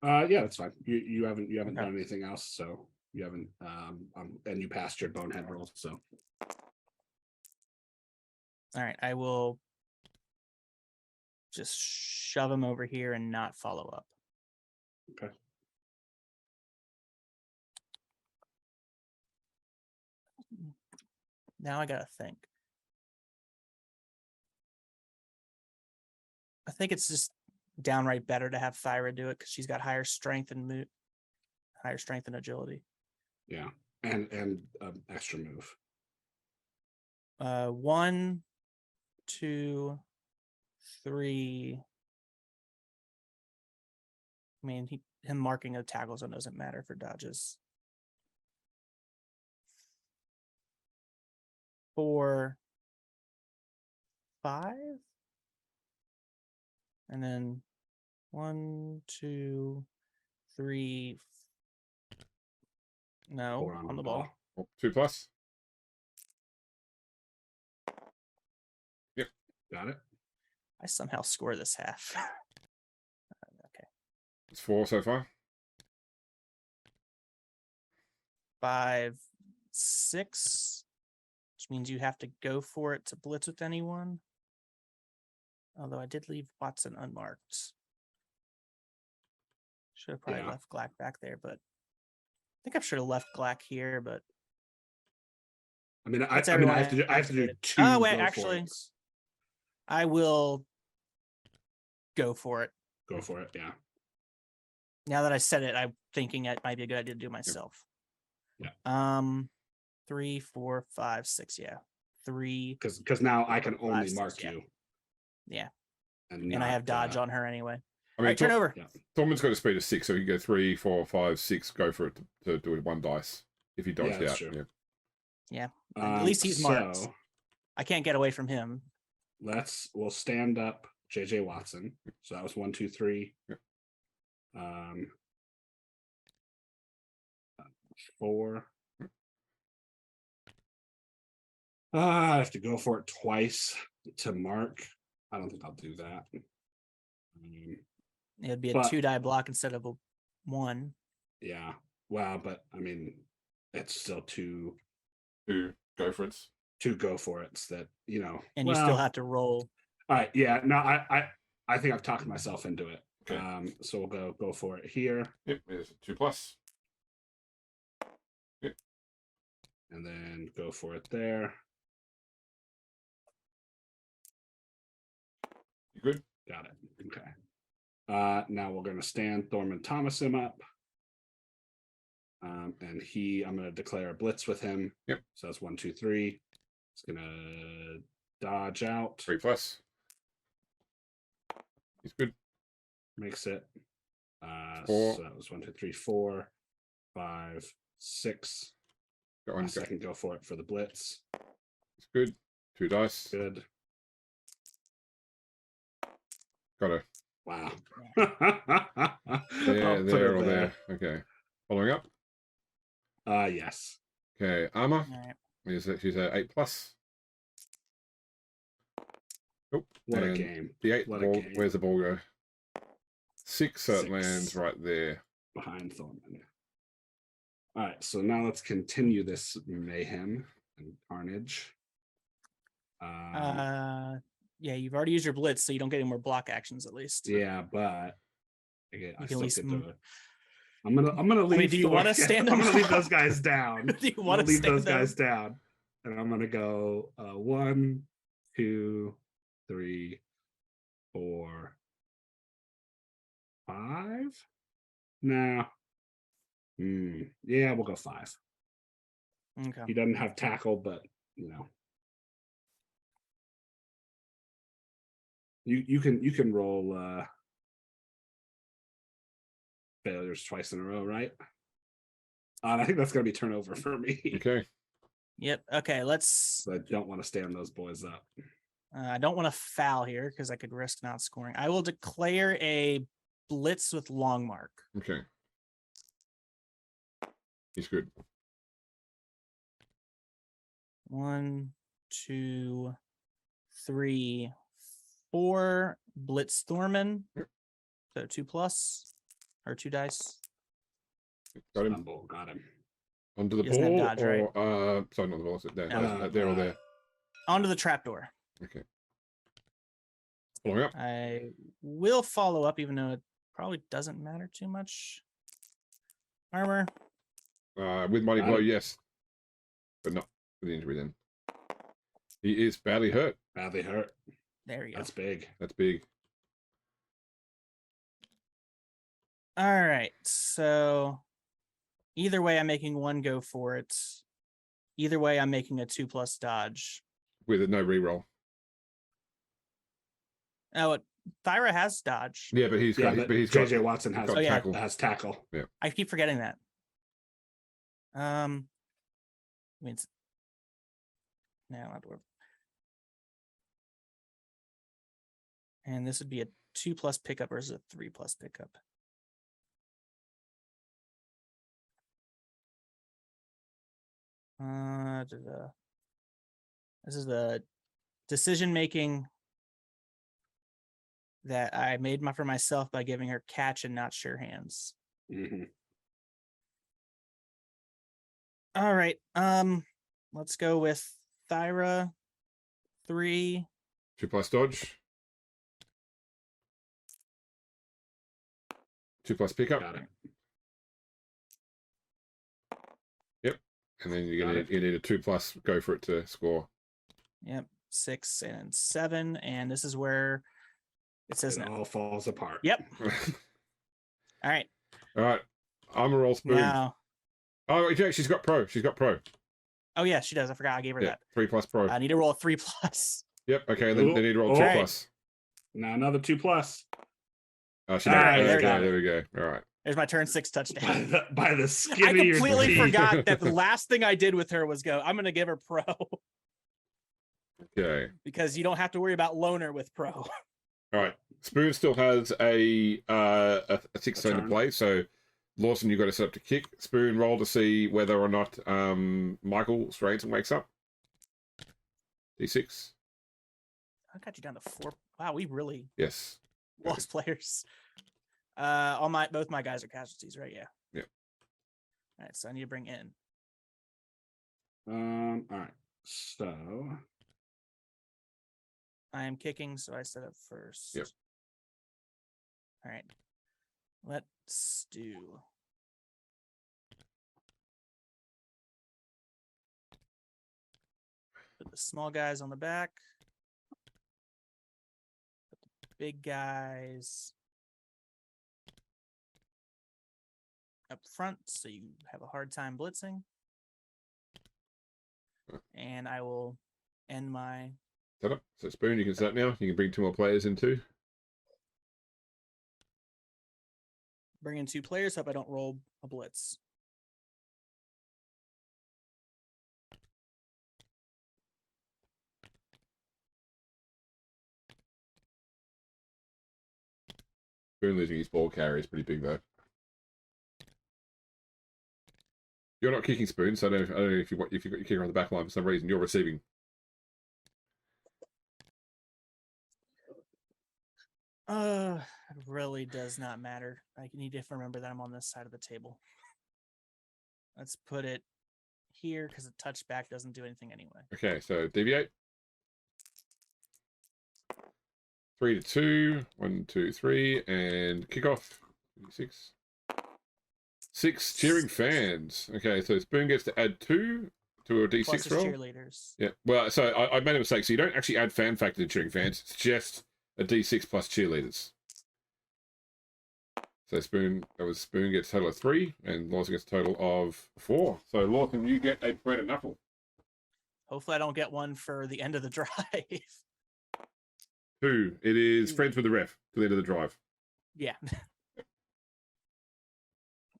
Yeah, that's fine. You haven't Okay. done anything else, so you haven't and you passed your bonehead roll, so All right, I will just shove him over here and not follow up. okay. Now I gotta think. I think it's just downright better to have Thyra do it because she's got higher strength and agility. Yeah. And extra move. 1, 2, 3. I mean, him marking a tackle zone doesn't matter for dodges. 4, 5, and then 1, 2, 3. No, 4 on the ball. Oh, 2+. Yep. Got it. I somehow score this half. Okay. It's 4 so far. 5, 6, which means you have to go for it to blitz with anyone. Although I did leave Watson unmarked. Should have probably left Glack back there, but I think I should have left Glack here, but I mean, I have to do 2. Oh wait, actually, I will go for it. Go for it. Yeah. Now that I said it, I'm thinking it might be a good idea to do myself. Yeah. 3, 4, 5, 6. Yeah. 3. Because now I can only 5, 6, mark yeah. you. Yeah. And I have dodge on her anyway. I mean, turn over. Yeah. Thorman's got a speed of 6, so you can go 3, 4, 5, 6. Go for it to do it 1 dice if he dodged out. True. Yeah. At least he's marked. So I can't get away from him. we'll stand up JJ Watson. So that was 1, 2, 3. Yep. 4. I have to go for it twice to mark. I don't think I'll do that. It would be a But- 2-die block instead of a 1. Yeah. Wow, but I mean, it's still 2 Go for it. go for it. That And you still have to roll. All right. Yeah. No, I think I've talked myself into it. Okay. So we'll go for it here, Yep, there's a 2+. Yep. and then go for it there. You good? Got it. Okay. Now we're going to stand Thorman Thomas him up. And I'm going to declare a blitz with him. Yep. So that's 1, 2, 3. It's going to dodge out. 3+. He's good. Makes it. 4. So that was 1, 2, 3, 4, 5, 6. Got one. So I can go for it for the blitz. It's good. 2 dice. Good. Got a Wow. there or there. Okay. Following up. Yes. Okay. Armor. All right. She's a 8+. Oh, What a and game. The 8 What a ball. game. Where's the ball go? 6. So it 6. lands right there. Behind Thorman. All right. So now let's continue this mayhem and carnage. Yeah, you've already used your blitz, so you don't get any more block actions at least. Yeah, but again, I can still at least get to. I'm gonna leave. do you want to stand I'm them? gonna leave those guys down. Do you want to leave stand those them? guys down, and I'm gonna go 1, 2, 3, 4, 5. No. Yeah, we'll go 5. Okay. He doesn't have tackle, but you can roll failures twice in a row, right? I think that's gonna be turnover for me. Okay. Yep. Okay. Let's. So I don't want to stand those boys up. I don't want to foul here because I could risk not scoring. I will declare a blitz with long mark. Okay. He's good. 1, 2, 3, 4. Blitz Thorman. So 2+ or 2 dice. Got him. Stumble, got him. Onto the He doesn't have ball, dodge, or right? sorry, not the ball. There, No. there or there. Onto the trapdoor. Okay. Following up. I will follow up, even though it probably doesn't matter too much. Armor. With mighty blow, yes, but not with the injury. Then he is badly hurt. Badly hurt. There you go. That's big. That's big. All right. So either way, I'm making 1 go for it. Either way, I'm making a 2+ dodge. with no reroll. Oh, Thyra has dodge. Yeah, but he's got. but But he's JJ got. Watson has, got tackle. has tackle. Yeah. I keep forgetting that. I mean, no, not dwarf. And this would be a 2+ pickup versus a 3+ pickup. This is the decision making that I made for myself by giving her catch and not sure hands. Mm-hmm. All right. Let's go with Thyra 3. 2+ dodge. 2+ pickup. Got it. Yep. And then you need a 2+ go for it to score. Yep. 6 and 7. And this is where it says it all falls apart. Yep. All right. All right. Armor roll Spoon. Now. Oh, yeah, she's got pro. Oh, yeah, she does. I forgot I gave her that. 3+ pro. I need to roll a 3+. Yep. Okay. Then they need to roll 2+. Now another 2+. Oh, she right, there we go. All right. There's my turn 6 touchdown. By the skin I of your completely teeth. forgot that the last thing I did with her was go, I'm going to give her pro. Okay. Because you don't have to worry about loner with pro. All right. Spoon still has a 6 turn to play, so Lawson, you've got to set up to kick. Spoon, roll to see whether or not Michael Stranson wakes up. D6. I got you down to 4. Wow, we really Yes. lost players. Both my guys are casualties, right? Yeah. Yep. All right, so I need to bring in. All right. So I am kicking, so I set up first. Yep. All right. Let's do. Put the small guys on the back. Put the big guys up front, so you have a hard time blitzing. And I will end my. Set up. So Spoon, you can set up now. You can bring 2 more players in too. Bring in 2 players. Hope I don't roll a blitz. Spoon losing his ball carry is pretty big though. You're not kicking Spoon, so I don't know if you've got your kicker on the back line for some reason. You're receiving. It really does not matter. I need to remember that I'm on this side of the table. Let's put it here because the touchback doesn't do anything anyway. Okay, so deviate. 3 to 2. 1, 2, 3, and kickoff. 6. 6 cheering fans. Okay, so Spoon gets to add 2 to a D6 Plus his roll. cheerleaders. Yeah. Well, so I made a mistake. So you don't actually add fan factor to cheering fans. It's just a D6 plus cheerleaders. So Spoon gets a total of 3, and Lawson gets a total of 4. So Lawson, you get a bread and knuckle. Hopefully, I don't get one for the end of the drive. 2. It is friends with the ref to the end of the drive. Yeah.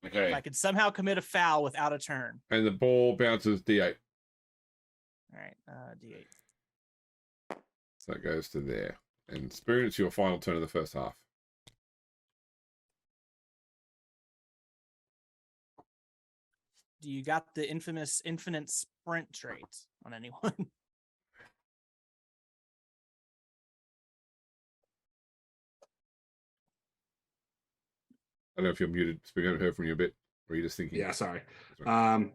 Okay. If I could somehow commit a foul without a turn. And the ball bounces D8. All right, D8. So it goes to there. And Spoon, it's your final turn of the first half. Do you got the infamous infinite sprint trait on anyone? I don't know if you're muted. Spoon, I haven't heard from you a bit. Or are you just thinking? yeah, sorry. I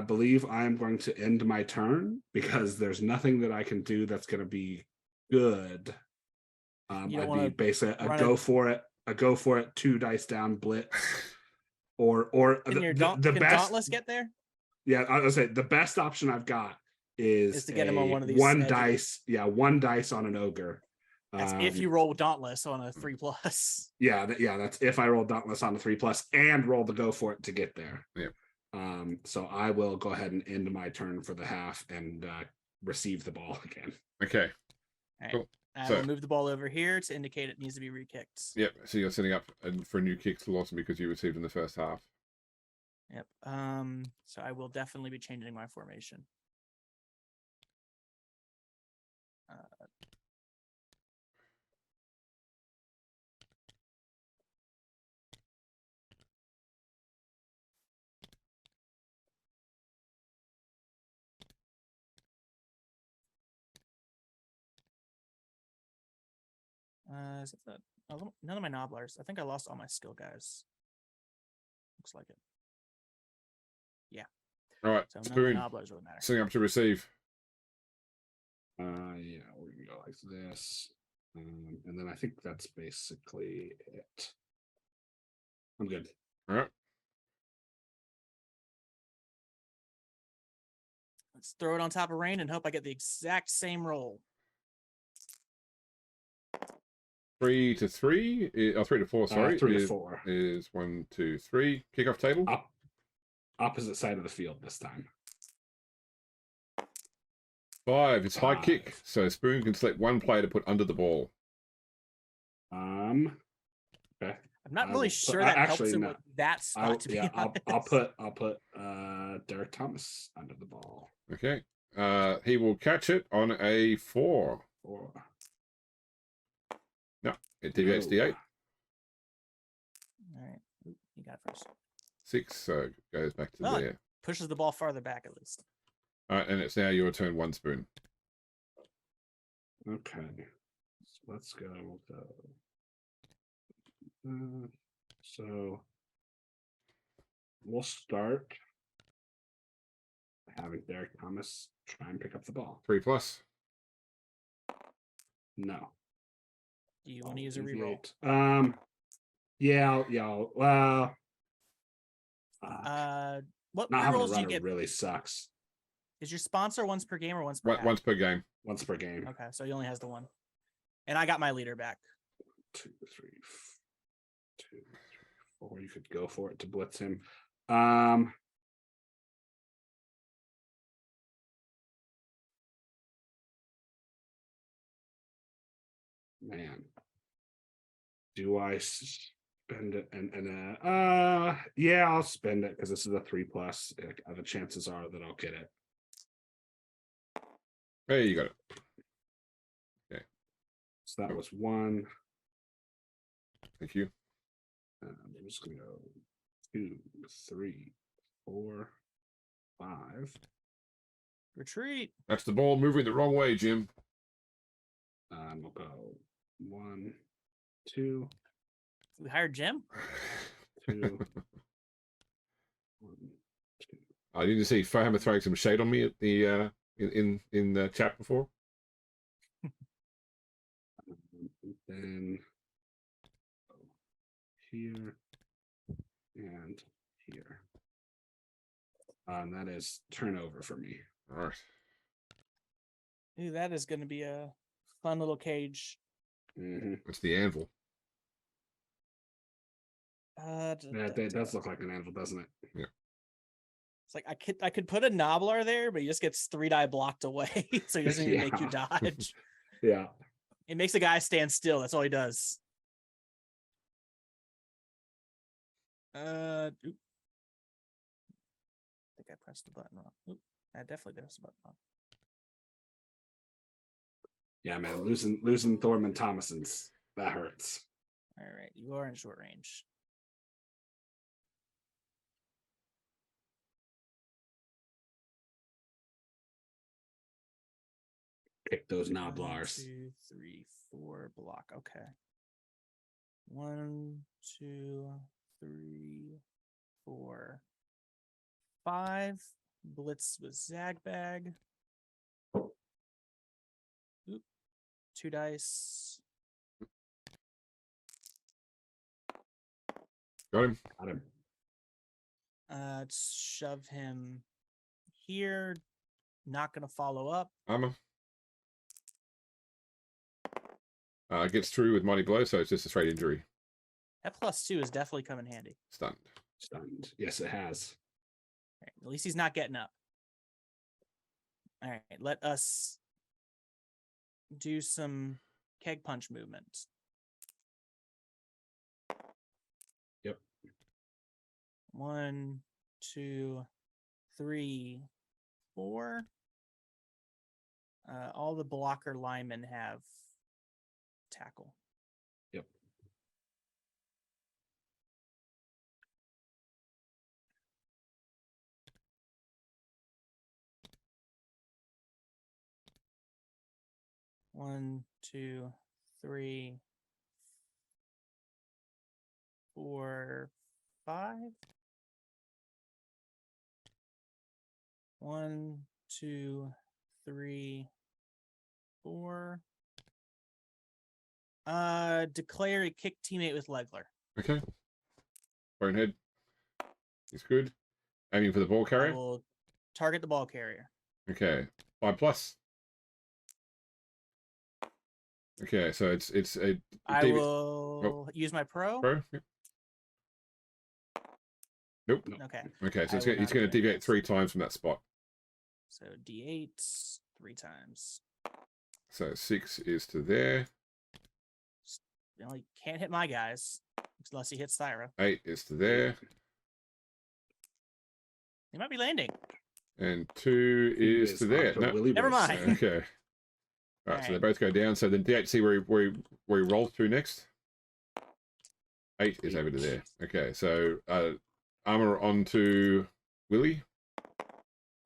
believe I'm going to end my turn because there's nothing that I can do that's going to be good. I'd be basically a go for it, 2 dice down blitz, or the best. Dauntless get there? Yeah, I was say the best option I've got is to get him on one of these one edges. dice. Yeah, 1 dice on an ogre. That's if you roll Dauntless on a 3+. Yeah, that's if I roll Dauntless on a 3+ and roll the go for it to get there. Yeah. So I will go ahead and end my turn for the half and receive the ball again. Okay. All right. Cool. I So- will move the ball over here to indicate it needs to be re-kicked. Yep. So you're setting up for a new kick to Lawson because you received in the first half. Yep. So I will definitely be changing my formation. Is it the none of my nobblers? I think I lost all my skill guys. Looks like it. All right. So none of Spoon. the nobblers really matter. Setting up to receive. Yeah, we can go like this. And then I think that's basically it. I'm good. All right. Let's throw it on top of rain and hope I get the exact same roll. 3 to 3. 3 to 4. Sorry. 3 to is- 4. Is 1, 2, 3. Kickoff table. Opposite side of the field this time. 5. It's high 5. kick. So Spoon can select one player to put under the ball. Okay. I'm not I really will sure put- that actually, helps him no. with that spot. To be I'll honest. put Derek Thomas under the ball. Okay. He will catch it on a 4. Or No, it deviates the 8. All right, Oop, you got it first. 6, so it goes back to Oh. there. Pushes the ball farther back at least. All right, and it's now your turn, one Spoon. okay. So let's go. So we'll start having Derek Thomas try and pick up the ball. 3 plus. No. Do you want to use a reroll? Yeah. Well, What not having a rerolls do you runner get? really sucks. Is your sponsor once per game or once per half? Once per game. Once per game. Okay, so he only has the one. And I got my leader back. 2, 3, 2, 3, 4. You could go for it to blitz him. Man, do I spend it? Yeah, I'll spend it because this is a 3 plus. The chances are that I'll get it. Hey, you got it. So that was 1. Thank you. I'm just gonna go 2, 3, 4, 5. Retreat. That's the ball moving the wrong way, Jim. We'll go 1, 2, We hired Jim. 2, 1, 2. I need to see Firehammer throwing some shade on me at the in the chat before. Then here and here. And that is turnover for me. All right. Ooh, that is going to be a fun little cage. It's the anvil. It does look like an anvil, doesn't it? Yeah. It's like I could put a Nobbler there, but he just gets 3-die blocked away, so he doesn't even make you dodge. Yeah. It makes the guy stand still. That's all he does. Oop. I think I pressed the button wrong. Oop. I definitely pressed the button wrong. Yeah, man. Losing Thorman Thomasons. That hurts. All right, you are in short range. Pick those 1, Noblars. 2, 3, 4 block. Okay. 1, 2, 3, 4, 5. Blitz with Zagbag. Oop. 2 dice. Got him. Got him. Shove him here. Not gonna follow up. Armor. Gets through with mighty blow, so it's just a straight injury. That +2 is definitely coming handy. Stunned. Stunned. Yes, it has. All right, at least he's not getting up. All right, let us do some keg punch movement. Yep. 1, 2, 3, 4. All the blocker linemen have tackle. Yep. One, 2, 3, 4, 5. 1, 2, 3, 4. Declare a kick teammate with Legler. Okay. Bonehead. He's good. Aiming for the ball I carrier. will target the ball carrier. Okay. 5+. Okay, so it's a. I will use my pro. Pro? Yep. Nope. Okay. Okay, so I it's will gonna, he's not going to do deviate this. 3 times from that spot. So D8 3 times. So 6 is to there. You know, he can't hit my guys unless he hits Thyra. 8 is to there. He might be landing. And 2 is to there. No. Never mind. Okay. All right, so they both go down. So then D8, see where he rolls to next. 8 is over to there. Okay, so armor onto Willie.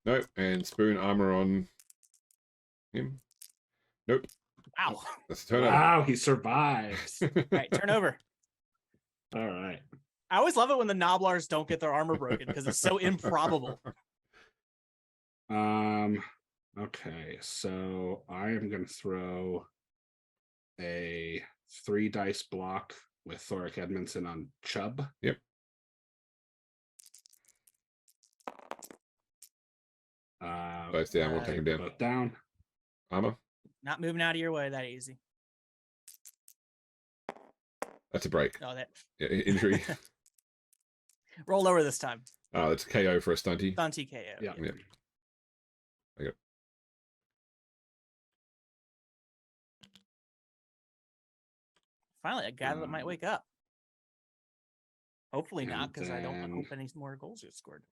Nope. And spoon armor on him. Nope. Wow. That's a turnover. Wow, he survives. All right, turn over. All right. I always love it when the Noblars don't get their armor broken because it's so improbable. Okay, so I am going to throw a 3 dice block with Thoric Edmondson on Chubb. Yep. Both down, we'll take him down. Both down. Armor. Not moving out of your way that easy. That's a break. Oh, that Injury. roll lower this time. That's a KO for a stunty. Stunty KO. Yeah. Yep. Okay. Finally, a guy that might wake up. Hopefully not, and because I don't then- hope any more goals get scored.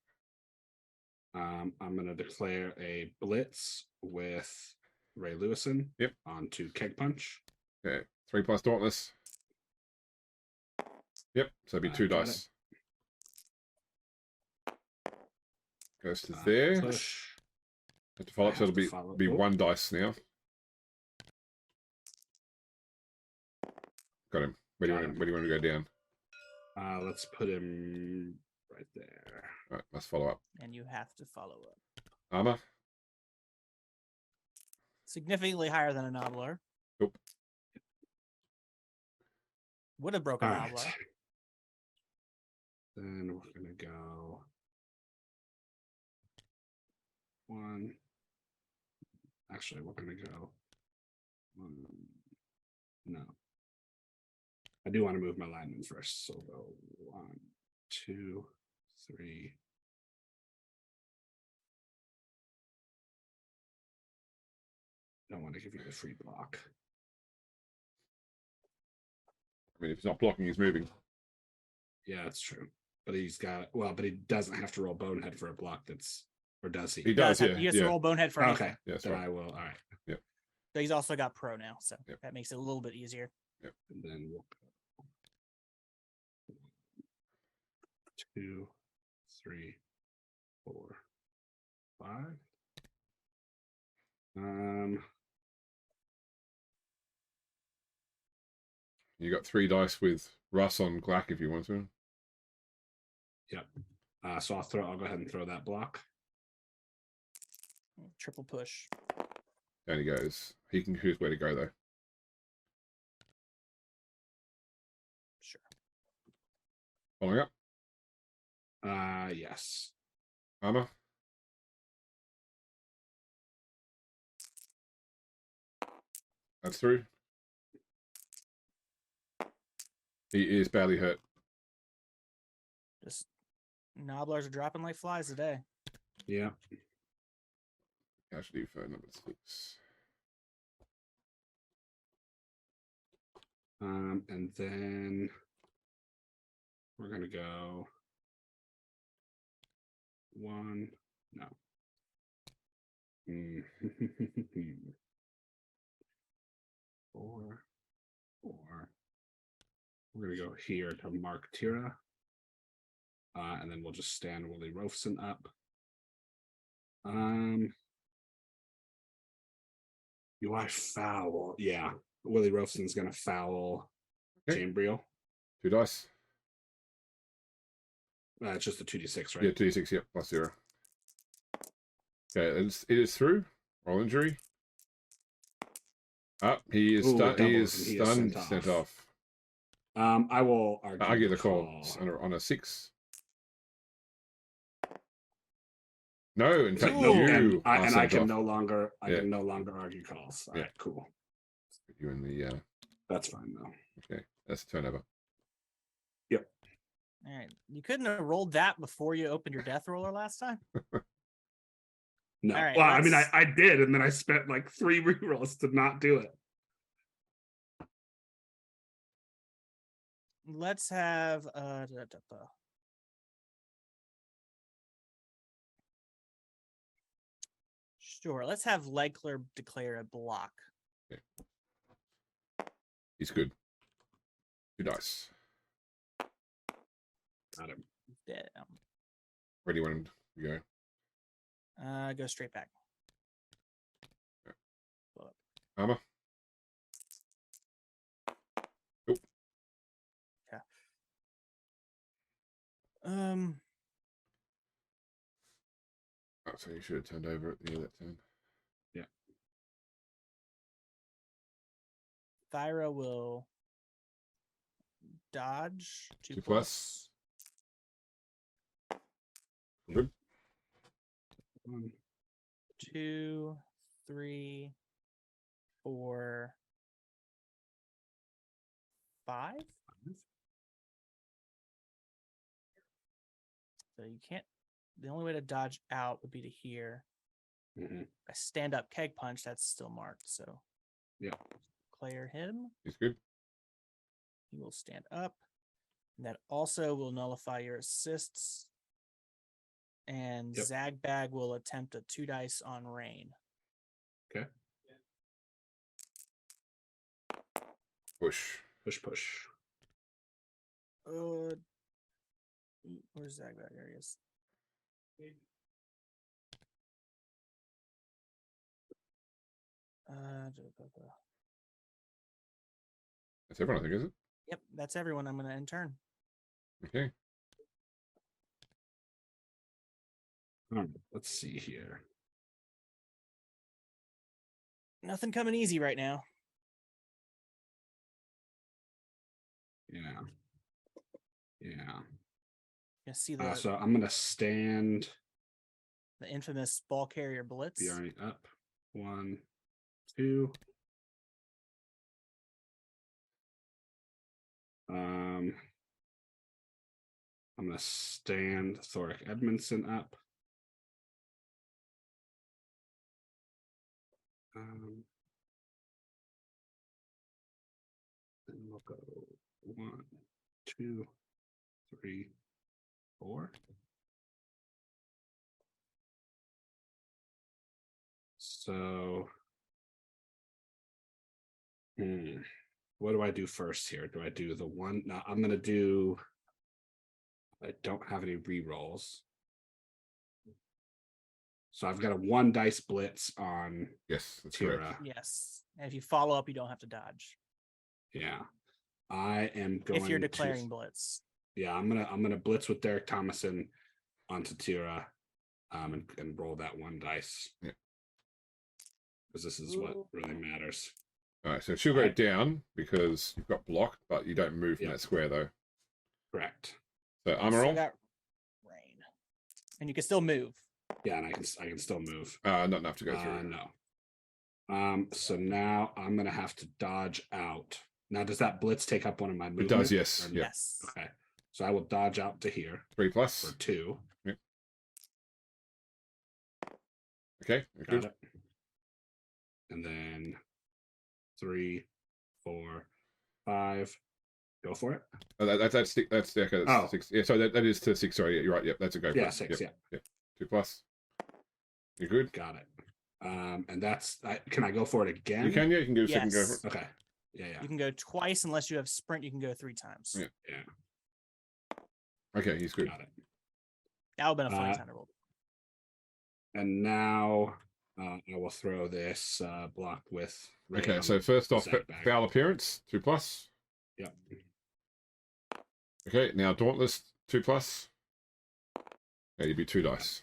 I'm going to declare a blitz with Ray Lewison. Yep. Onto Keg Punch. Okay. 3+ Dauntless. Yep. So it'd be 2 got dice. Goes to there. Push. Have to follow I up, so have it'll to follow. be Oh. 1 dice now. Got him. Where do you want to go down? Let's put him right there. All right, must follow up. And you have to follow up. Armor. Significantly higher than a Nobbler. Nope. Would have broken All a right. Nobbler. Then we're going to go 1. Actually, we're going to go 1. No. I do want to move my lineman first. So we'll go 1, 2, 3. Don't want to give you the free block. I mean, if he's not blocking, he's moving. Yeah, that's true. But he's got, but he doesn't have to roll Bonehead for a block that's, or does he? He does, have, yeah. he has to roll Bonehead for anything. Okay. Yeah, that's Then right. I will. All right. But he's also got pro now, so Yep. that makes it a little bit easier. And then we'll go 2, 3, 4, 5. You got 3 dice with Russ on Glack if you want to. Yep. So I'll go ahead and throw that block. Triple push. Down he goes. He can choose where to go though. Sure. Following up. Yes. Armor. That's through. He is badly hurt. Just Nobblers are dropping like flies today. Yeah. Casualty for number 6. And then we're gonna go 1. No. 4. 4. We're gonna go here to mark Tira. And then we'll just stand Willie Roafson up. Do I foul? Yeah. Willie Roafson's gonna foul Okay. Jambriel. 2 dice. It's just a 2d6, right? Yeah, 2d6, yep, plus 0. Okay, it is through. Roll injury. He is Ooh, stunned. it He doubles is and he is stunned. sent Sent off. off. I will Argue the call on a 6. No, in fact, No, you are I sent can off. no longer Yeah. can no longer argue calls. All Yeah. right, cool. Put you in the. That's fine though. Okay, that's a turnover. All right. You couldn't have rolled that before you opened your death roller last time. No. All right, Well, I mean, let's- I did, and then I spent like 3 rerolls to not do it. Let's have Sure. Let's have Legler declare a block. He's good. 2 dice. Got him. Dead. Ready when you go. Go straight back. Armor. Nope. Yeah. Oh, so you should have turned over at the end of that turn. Thyra will dodge 2 2 plus. Good. 1, 2, 3, 4, 5. So you can't. The only way to dodge out would be to here. Mhm. A stand up keg punch that's still marked. So Yeah. clear him. He's good. He will stand up. And that also will nullify your assists. And Yep. Zagbag will attempt a 2 dice on rain. Okay. Push. Push. Where's Zagbag? There he is. That's everyone, I think, is it? Yep, that's everyone. I'm going to end turn. Okay. All right, let's see here. Nothing coming easy right now. Yeah. You see the So I'm gonna stand. the infamous ball carrier blitz. Be already up. 1, 2. I'm gonna stand Thoric Edmondson up. And we'll go 1, 2, 3, 4. So, what do I do first here? Do I do the one? No, I'm gonna do. I don't have any rerolls, so I've got a 1 dice blitz on Yes, that's correct. Tira. Yes. And if you follow up, you don't have to dodge. Yeah, I am going. If you're declaring blitz. Yeah, I'm gonna blitz with Derek Thomason onto Tira, and roll that 1 dice. Yeah. Because this is what really matters. All right, so she'll go Alright. down because you've got block, but you don't move from Yeah. that square, though. Correct. So armor roll? Got rain. And you can still move. Yeah, and I can still move. Not enough to go through. No. So now I'm gonna have to dodge out. Now, does that blitz take up one of my movement? It does, yes. Or- Yep. Yes. Okay. So I will dodge out to here 3 plus. for 2. Okay, Got good. it. And then 3, 4, 5. Go for it. That's okay. That's Oh. 6. Yeah, so that is to 6. Sorry, yeah, you're right. Yep, that's a go. For Yeah, it. 6. Yep, Yeah. 2 plus. You're good. Got it. And that's. Can I go for it again? You can. Yeah, you can do a second go for Yes. it. Okay. Yeah. You can go twice unless you have sprint. You can go 3 times. Yeah. Yeah. Okay, he's good. Got it. That would have been a funny Uh, time to roll. And now I will throw this block with. Okay, so first off, Zag bag. foul appearance, 2 plus. Yep. Okay, now dauntless, 2 plus. Okay, you'd be 2 dice.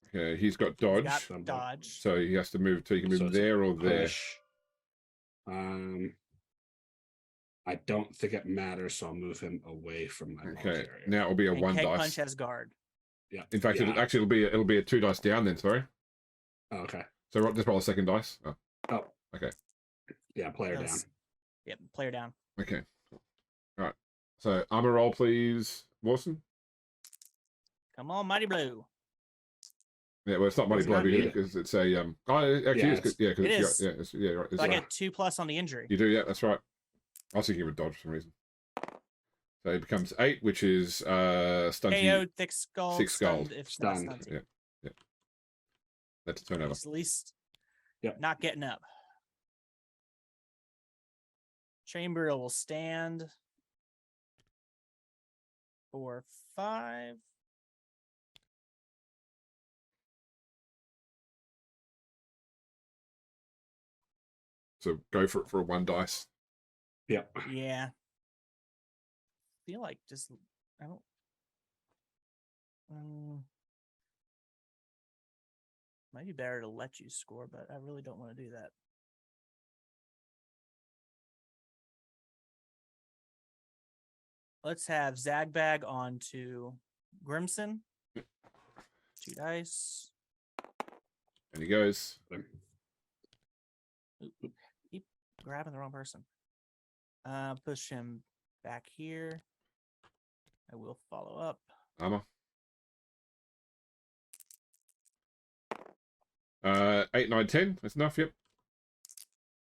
Okay, he's got dodge, Got dodge. so he has to move. So he can move So it's there or there. push. I don't think it matters, so I'll move him away from my ball Okay, carrier. now it'll be a And 1 Keg dice. Punch has guard. Yeah. In fact, Yeah. it'll be a 2 dice down then. Sorry. Oh, okay. So just roll a second dice. Oh, Oh. okay. Yeah, player down. Yep, player down. Okay. All right. So armor roll, please, Mawson. Come on, Mighty Blue. Yeah, well, it's not Mighty It's Blow not needed. because it's a Oh, it actually Yeah, is. 'Cause- Yeah, because it it's is. yeah, yeah, right. So It's I right. get 2 plus on the injury. You do, yeah, that's right. I was thinking of a dodge for some reason. So it becomes 8, which is stunty. KO, thick skull, 6 stunned gold. if it's not Stunned. stunted. Yeah. That's a turnover. He's at least Yep. not getting up. Chamber will stand for 5. So go for it for a 1 dice. Yep. Yeah. Feel like just I don't. Might be better to let you score, but I really don't want to do that. Let's have Zagbag on to Grimson. 2 dice. And he goes. Keep grabbing the wrong person. Push him back here. I will follow up. Armor. 8, 9, 10. That's enough. Yep.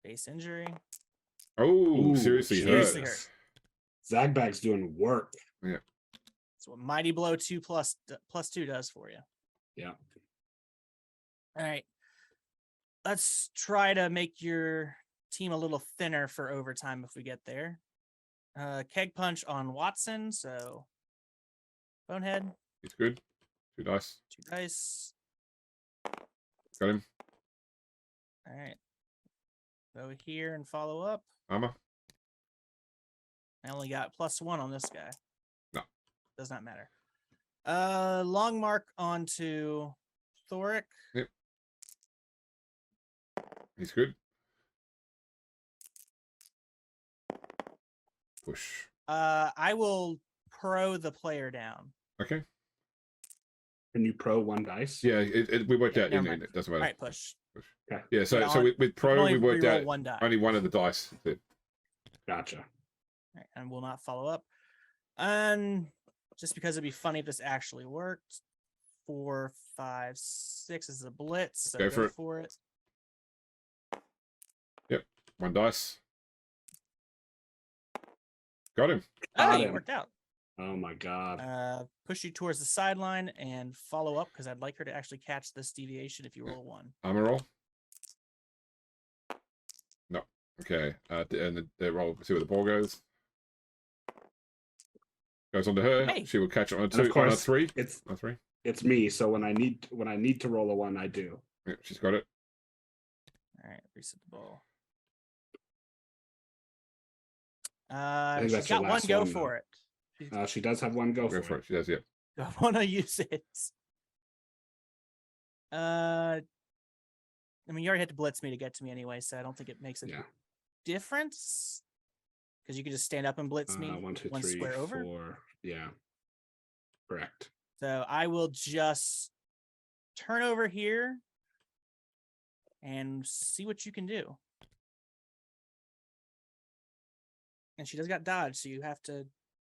Base injury. Oh, Ooh, seriously seriously hurt. hurt. Zagbag's doing work. That's what Mighty Blow 2 plus 2 does for you. Yeah. All right. Let's try to make your team a little thinner for overtime if we get there. Keg Punch on Watson, so Bonehead. He's good. 2 dice. 2 dice. Got him. All right. Go here and follow up. Armor. I only got +1 on this guy. No. Does not matter. Long mark onto Thoric. Yep. He's good. Push. I will pro the player down. Okay. Can you pro 1 dice? Yeah, we worked Yeah, out. never In mind. it doesn't All matter. right, push. Yeah. So Yeah, with You pro can only we worked reroll out 1 die. only one of the dice. Gotcha. All right, and will not follow up. And just because it'd be funny if this actually worked. 4, 5, 6 is a blitz. So Go for it. for it. 1 dice. Got him. Oh, Got it him. worked out. Oh my god. Push you towards the sideline and follow up because I'd like her to actually catch this deviation if you roll 1. Armor roll. No. Okay. And the roll. See where the ball goes. Goes onto her. Hey. She will catch it on a And 2. of On a course, 3. it's On a 3. it's me. So when I need to roll a 1, I do. Yeah, she's got it. All right, reset the ball. think She's that's your got 1 last go one, for it. She does have 1 go Go for it. She does. Yeah. I want to use it. I mean, you already had to blitz me to get to me anyway, so I don't think it makes a Yeah. difference because you could just stand up and blitz me 1, 2, 1 3, square over. 4. Yeah. Correct. So I will just turn over here and see what you can do. And she does got dodge, so you have to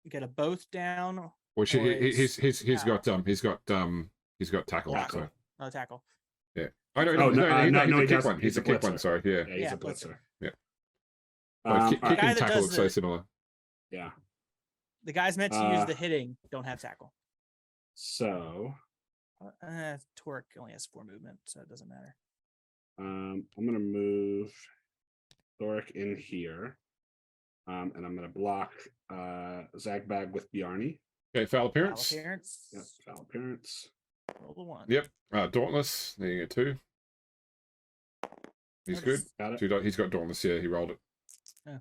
get a both down. Well, Or he's it's got He's got tackle. Block. So. No tackle. Yeah. Oh no, Oh, no, he's he a kick doesn't. one. He's a kick one. blitzer. Sorry, yeah. Yeah, he's Yeah, a blitzer. Yeah. Um, Kick all right, Guy and that tackle does look so the- similar. yeah. The guys meant to use the hitting don't have tackle. So Torque only has 4 movement, so it doesn't matter. I'm gonna move Thoric in here. And I'm gonna block Zagbag with Bjarni. Okay, foul Foul appearance. appearance. Yep, foul appearance. Roll the 1. Yep. Dauntless. There you go, 2. He's good. Got it. 2. He's got Dauntless. Yeah, he rolled it. Yeah.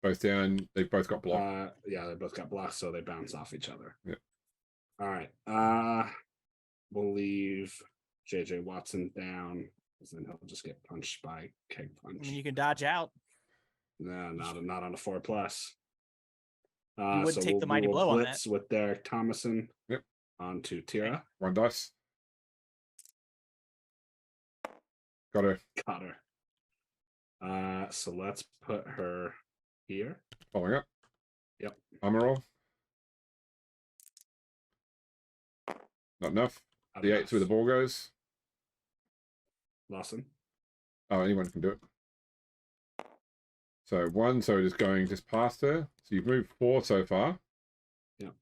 Both down. They've both got block. Yeah, they both got blocked, so they bounce off each other. Yep. All right. We'll leave JJ Watson down, because then he'll just get punched by Keg I Punch. mean, you can dodge out. No, not on a 4+. You would take the mighty blow on that. blitz with Derek Thomason. Yep. Onto Tira. 1 dice. Got her. Got her. So let's put her here. Following up. Yep. Armor roll. Not enough. The 8's where the ball goes. Lawson. Oh, anyone can do it. So 1, so it is going just past her. So you've moved 4 so far. Yep.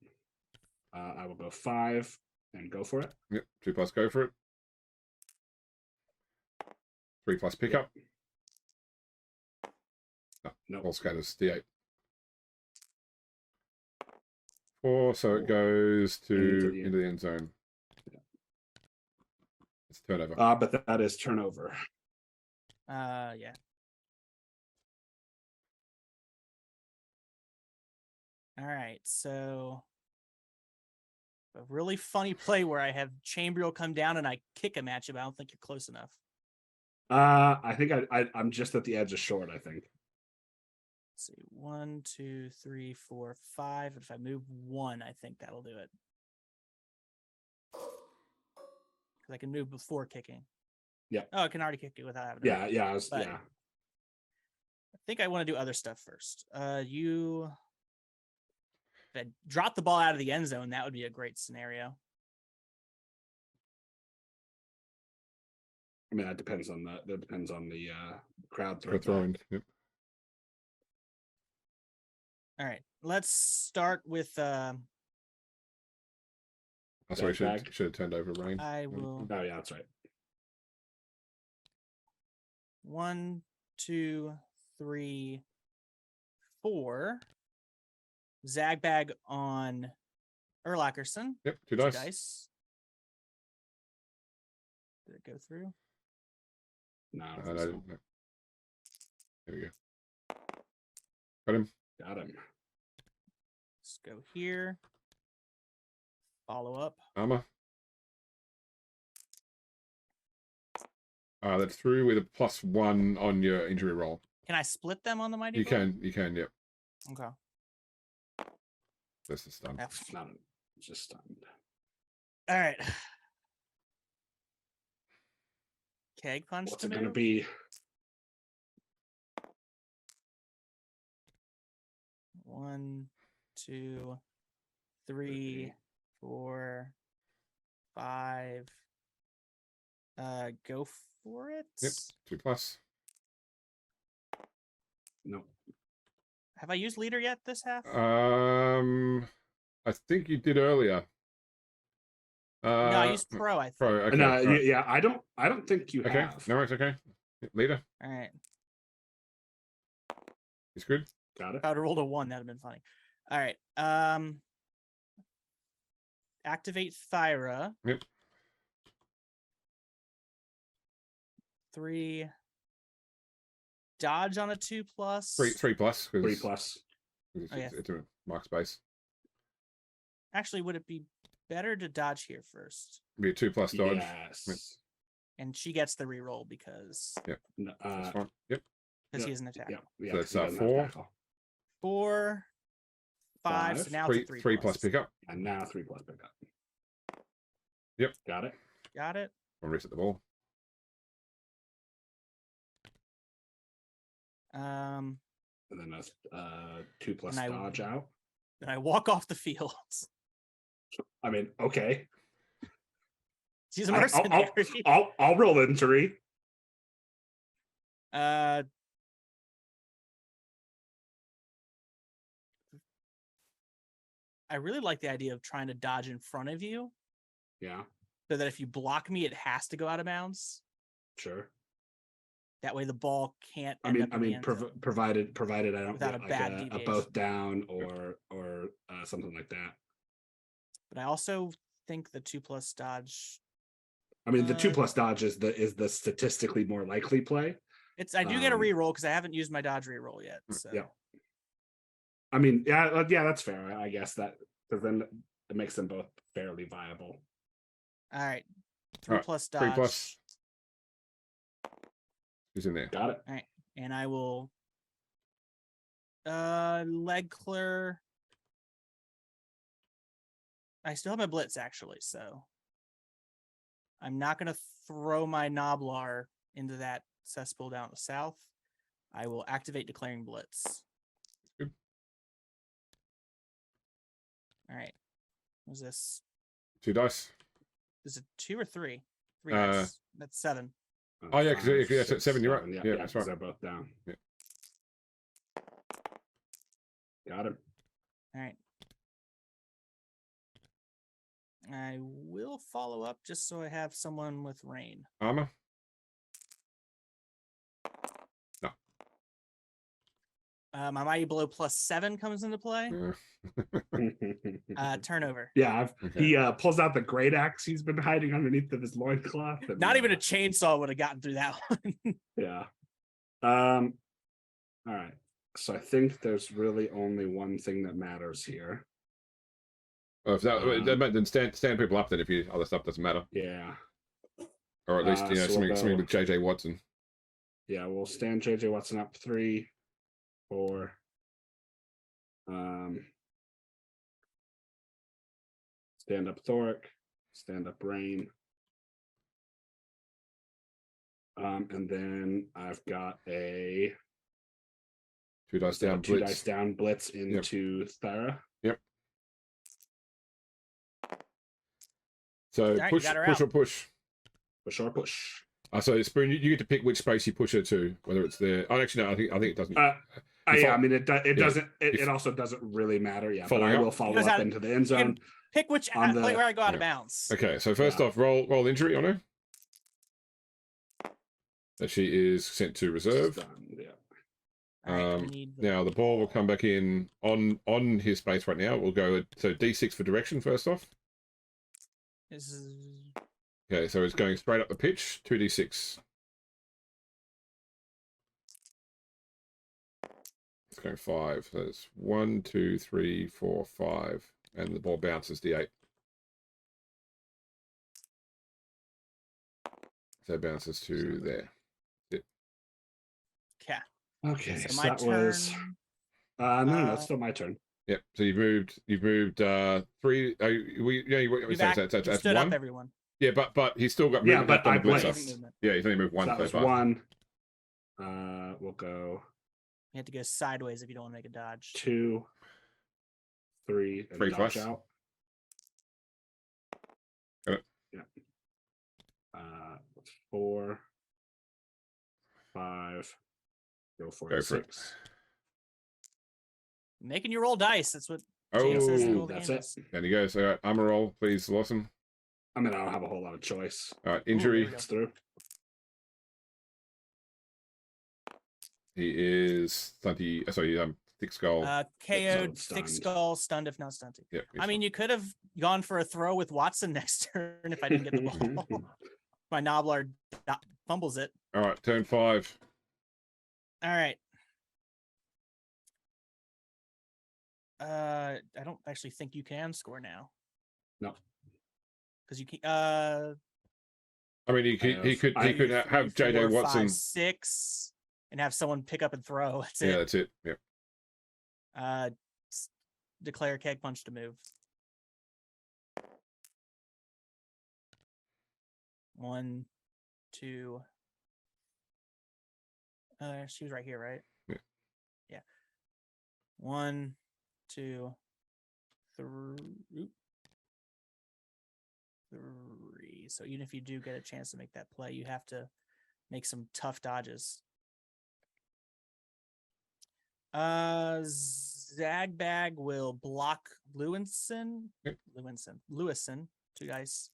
I will go 5 and go for it. Yep. 2+, go for it. 3+ pickup. No. All scatters. D8. 4, so it goes into the end zone. Yeah. It's turnover. But that is turnover. Yeah. All right, so a really funny play where I have Chambriel come down and I kick him at you, but I don't think you're close enough. I think I'm just at the edge of short, I think. Let's see, 1, 2, 3, 4, 5. If I move 1, I think that'll do it. Because I can move before kicking. Yeah. Oh, I can already kick it without having to. Yeah, But- yeah. I think I want to do other stuff first. If I drop the ball out of the end zone, that would be a great scenario. I mean, that depends on the crowd For throwing. Yep. All right, let's start with. Oh, sorry, Bag. should have turned over rain. I will. Oh yeah, that's right. 1, 2, 3, 4. Zagbag on Erlacherson. Yep, 2 2 dice. dice. Did it go through? No, I don't No, think so. no. There we go. Got him. Got him. Let's go here. Follow up. Armor. That's through with a +1 on your injury roll. Can I split them on the mighty? You Blow? can, yep. Okay. That's the stun. Yeah. Not just stunned. All right. Keg punch What's to it going to move? be? 1, 2, 3, 4, 5. Go for it. Yep, 2+. No. Have I used leader yet this half? I think you did earlier. No, I used pro. I think. Pro. Okay. No, right. yeah, I don't think you Okay. have. No, it's okay. Leader. All right. He's good. Got it. If I would have rolled a 1, that'd have been funny. All right. Activate Thyra. Yep. 3. Dodge on a 2+. 3+. 3+. It's, Oh, yeah. it's a mark space. Actually, would it be better to dodge here first? Be a 2+ dodge. Yes. Yep. And she gets the reroll because No, That's fine. Yep. he yeah, is an attack. yeah. So it's, 'cause he doesn't have 4. tackle. 4, 5. So 5. now 3, it's a 3 plus pickup. And now 3+ pickup. Yep. Got it. Got it. I'll reset the ball. Um, And then a 2+ And I- dodge out. and I walk off the field. I mean, okay. He's a mercenary. I'll roll injury. I really like the idea of trying to dodge in front of you. Yeah. So that if you block me, it has to go out of bounds. Sure. That way the ball can't. Provided I don't without get a like bad a deviation. both down or something like that. But I also think the 2+ dodge. I mean, the 2+ dodge is the statistically more likely play. I do get a reroll because I haven't used my dodge reroll yet. So. Yeah. I mean, yeah, that's fair. I guess that because then it makes them both fairly viable. All right, 3+ dodge. 3+. Who's in there? Got it. All right, and I will leg clear. I still have my blitz actually, so I'm not going to throw my Noblar into that cesspool down the south. I will activate declaring blitz. Good. All right. What was this? 2 dice. Is it 2 or 3? 3 dice. That's 7. Oh yeah, because that's at 7. You're right. Yeah, that's right. They're both down. Yeah. Got him. All right. I will follow up just so I have someone with rain. Armor? No. My Mighty Blow +7 comes into play. Turnover. Yeah, he pulls out the great axe he's been hiding underneath of his loincloth. Not even a chainsaw would have gotten through that one. Yeah. All right. So I think there's really only one thing that matters here. Well, if then stand people up then if you other stuff doesn't matter. Yeah. Or at least something with JJ Watson. Yeah, we'll stand JJ Watson up 3, 4. Stand up Thoric, stand up Rain. And then I've got a 2 dice down. 2 dice down blitz into Thara. Yep. So right, push or push. Push or push. So Spoon, you get to pick which space you push her to, whether it's there. Oh, actually, no. I think it doesn't. Yeah, I mean it doesn't. It also doesn't really matter. Yeah, but I will follow up into the end zone. Pick which play where I go out of bounds. Okay, so first off, roll injury on her. That she is sent to reserve. Now the ball will come back in on his space right now. We'll go so D6 for direction first off. Okay, so it's going straight up the pitch. 2D6. It's going 5. So it's 1, 2, 3, 4, 5, and the ball bounces D8. So it bounces to there. Yeah. Okay, so my turn. Was no, it's still my turn. Yep. So you've moved 3. You stood 1 up, everyone. Yeah, but he's still got movement. Yeah, but I blitzed. Yeah, he's only moved 1. So that was 1. We'll go. You have to go sideways if you don't want to make a dodge. 2, 3, and 3 dodge plus. Out. Got it. Yeah. 4, 5. Go for 6. Making you roll dice. That's what. That's it. And he goes. All right, armor roll, please, Lawson. I mean, I don't have a whole lot of choice. All right, injury. It's through. He is stunty. Sorry, thick skull. KO'd, thick skull, stunned if not stunted. Yep, I mean, you could have gone for a throw with Watson next turn if I didn't get the ball. My Noblar fumbles it. All right, turn 5. All right. I don't actually think you can score now. No. Because you can. I mean, he could have JJ 4, Watson 5, 6, and have someone pick up and throw. That's it. Yeah, that's it. Yep. Declare keg punch to move. 1, 2. She was right here, right? Yeah. Yeah. 1, 2, 3. 3. So even if you do get a chance to make that play, you have to make some tough dodges. Zagbag will block Lewison. Yep. Lewison. 2 dice.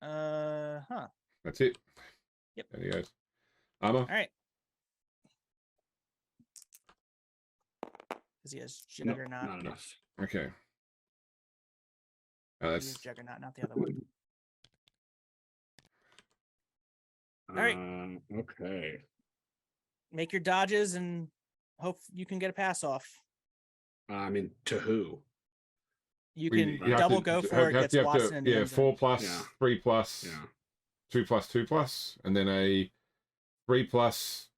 That's it. Yep. There he goes. Armor. All right. Because he has Nope, Juggernaut. not enough. Okay. He has That's Juggernaut, not the other one. All right. Okay. Make your dodges and hope you can get a pass off. I mean, to who? You you can have double to- go for it. have Gets to- Watson and yeah, Windsor. 4 plus, Yeah. 3 plus, Yeah. 2 plus, 2 plus, and then a 3 plus.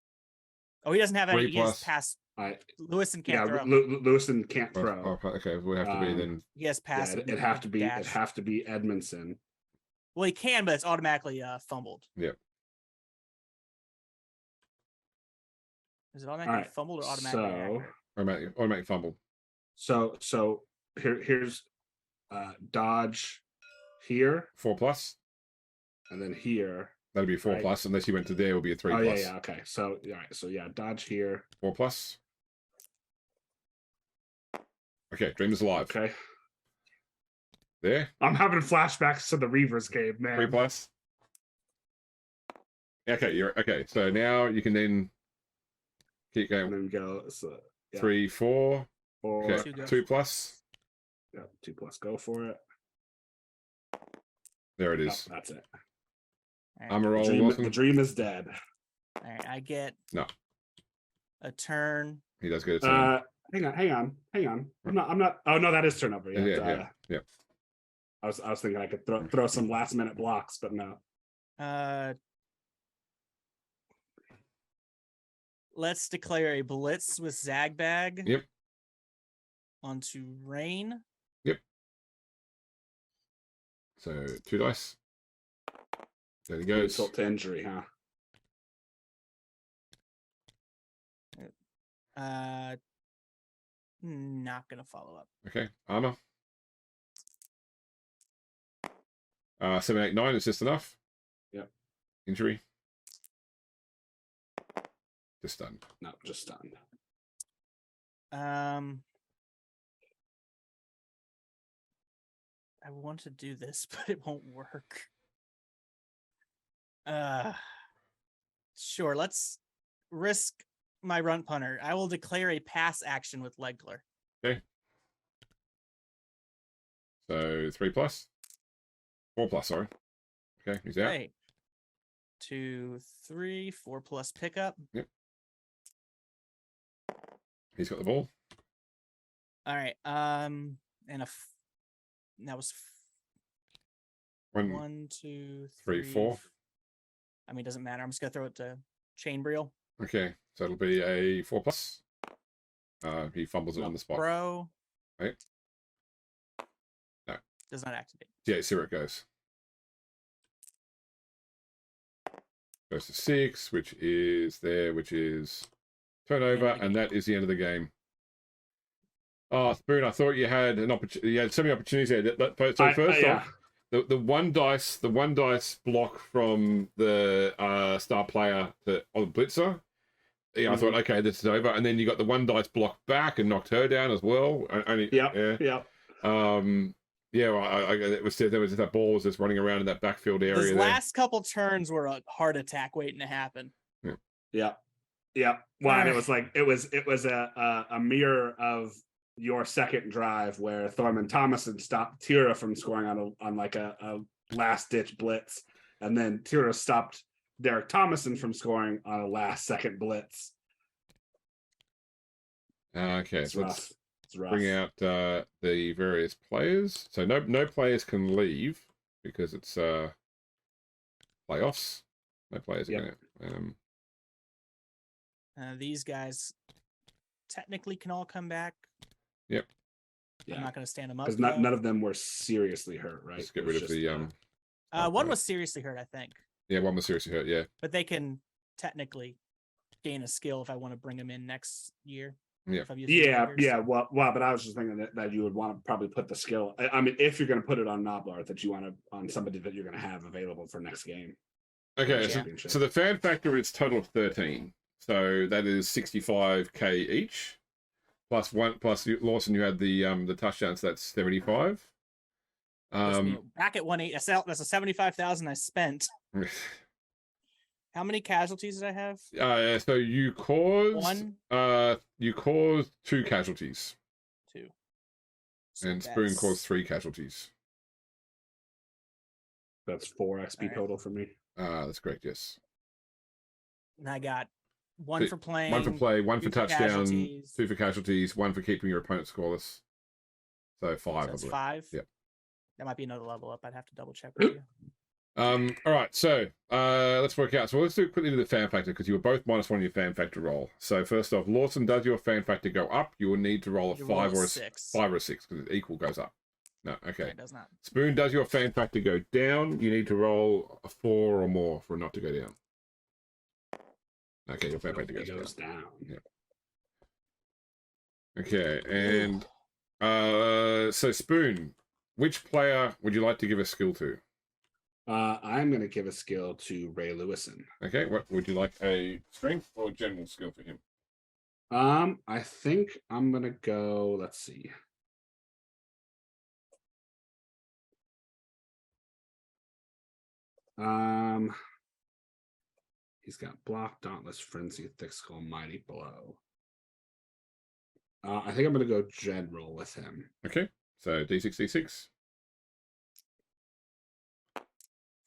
Oh, he doesn't have any. 3 He has plus. pass. I Lewison yeah. can't throw. Lewison can't Oh, throw. okay, we have to be then. He has Yeah, pass. it have to be. dash. It have to be Edmondson. Well, he can, but it's automatically fumbled. Yep. Is it automatically All right, fumbled or automatically accurate? Automatic fumble. So here's dodge here 4 plus. and then here. That'd be 4 Right. plus, unless you went to there, it would be a 3 Oh plus. yeah. Okay. So all right. So yeah, dodge here. 4 plus. Okay, Dream is alive. Okay. There, I'm having flashbacks to the Reavers game, man. 3 plus. Okay, you're okay. So now you can then keep And going. then go. So yeah. 3, 4. Or Okay, Two go. 2 plus. yeah, 2 plus. Go for it. There it Oh, is. that's it. All right. I'm a The roll. dream, Wilson. the dream is dead. All right, I get No. a turn. He does get a turn. Hang on. I'm not. Oh no, that is turnover. Yeah. yeah. I was thinking I could throw some last minute blocks, but no. Let's declare a blitz with Zagbag. Yep. Onto Rain. So 2 dice. There he goes. Insult to injury, huh? Not gonna follow up. Okay, armor. 7, 8, 9 is just enough. Yep. Injury. Just stunned. No, just stunned. I want to do this, but it won't work. Sure, let's risk my runt punter. I will declare a pass action with Legler. Okay. So 3 plus. 4 plus, sorry. Okay, he's out. Hey. 2, 3, 4 plus pickup. Yep. He's got the ball. All right. And that was 1, 2, 3, 4. I mean, it doesn't matter. I'm just gonna throw it to Chainbreel. Okay, so it'll be a 4 plus. He fumbles it on the spot. Bro. Right. No. Does not activate. Yeah, see where it goes. Goes to 6, which is there, which is turnover, and that is the end of the game. Oh, Spoon, I thought you had an opportunity. You had so many opportunities there. So first off, the one dice block from the star player on Blitzer. Yeah, I thought, okay, this is over, and then you got the 1 dice block back and knocked her down as well. Yeah. Yeah, well, there was that ball was just running around in that backfield area. Those there. last couple turns were a heart attack waiting to happen. Yeah. Well, and it was like it was a mirror of your second drive where Thorman Thomason stopped Tira from scoring on like a last ditch blitz, and then Tira stopped Derek Thomason from scoring on a last second blitz. Okay, It's so rough. let's It's rough. bring out the various players. So no players can leave because it's playoffs. No players are Yep. going These guys technically can all come back. Yep. Yeah. I'm not going to stand them up. Because none of them were seriously hurt, right? Just get It was rid of the one was seriously hurt, I think, yeah, one was seriously hurt. Yeah. but they can technically gain a skill if I want to bring them in next year. Yeah. if I'm using Yeah, Ogres. yeah. Well, but I was just thinking that you would want to probably put the skill. I mean, if you're going to put it on Noblar, that you want to on somebody that you're going to have available for next game. Okay, Yeah. so the fan factor is total of 13. So that is 65k each. Plus one, plus Lawson, you had the touchdown, so that's 75. Back at 180. That's a 75,000 I spent. How many casualties did I have? So you caused One? You caused 2 casualties. 2. So And Spoon that's- caused 3 casualties. That's 4 XP Alright. total for me. That's correct, yes. And I got 1 for playing. 1 for play, 1 for 2 for touchdown, casualties. 2 for casualties, 1 for keeping your opponent scoreless. So 5, So I that's believe. 5. Yep. That might be another level up. I'd have to double check with you. All right, so let's work out. So let's quickly do the fan factor because you were both -1 on your fan factor roll. So first off, Lawson, does your fan factor go up? You will need to roll a You 5 roll or a a 6. 5 or a 6 because equal goes up. No, No, okay. it does not. Spoon, does your fan factor go down? You need to roll a 4 or more for it not to go down. Okay, your fan factor It goes down. down. Yeah. Okay, and so Spoon, which player would you like to give a skill to? I'm going to give a skill to Ray Lewison. Okay, what would you like, a strength or general skill for him? I think I'm going to go. Let's see. He's got block, dauntless, frenzy, thick skull, mighty blow. I think I'm going to go general with him. Okay, so D6, D6.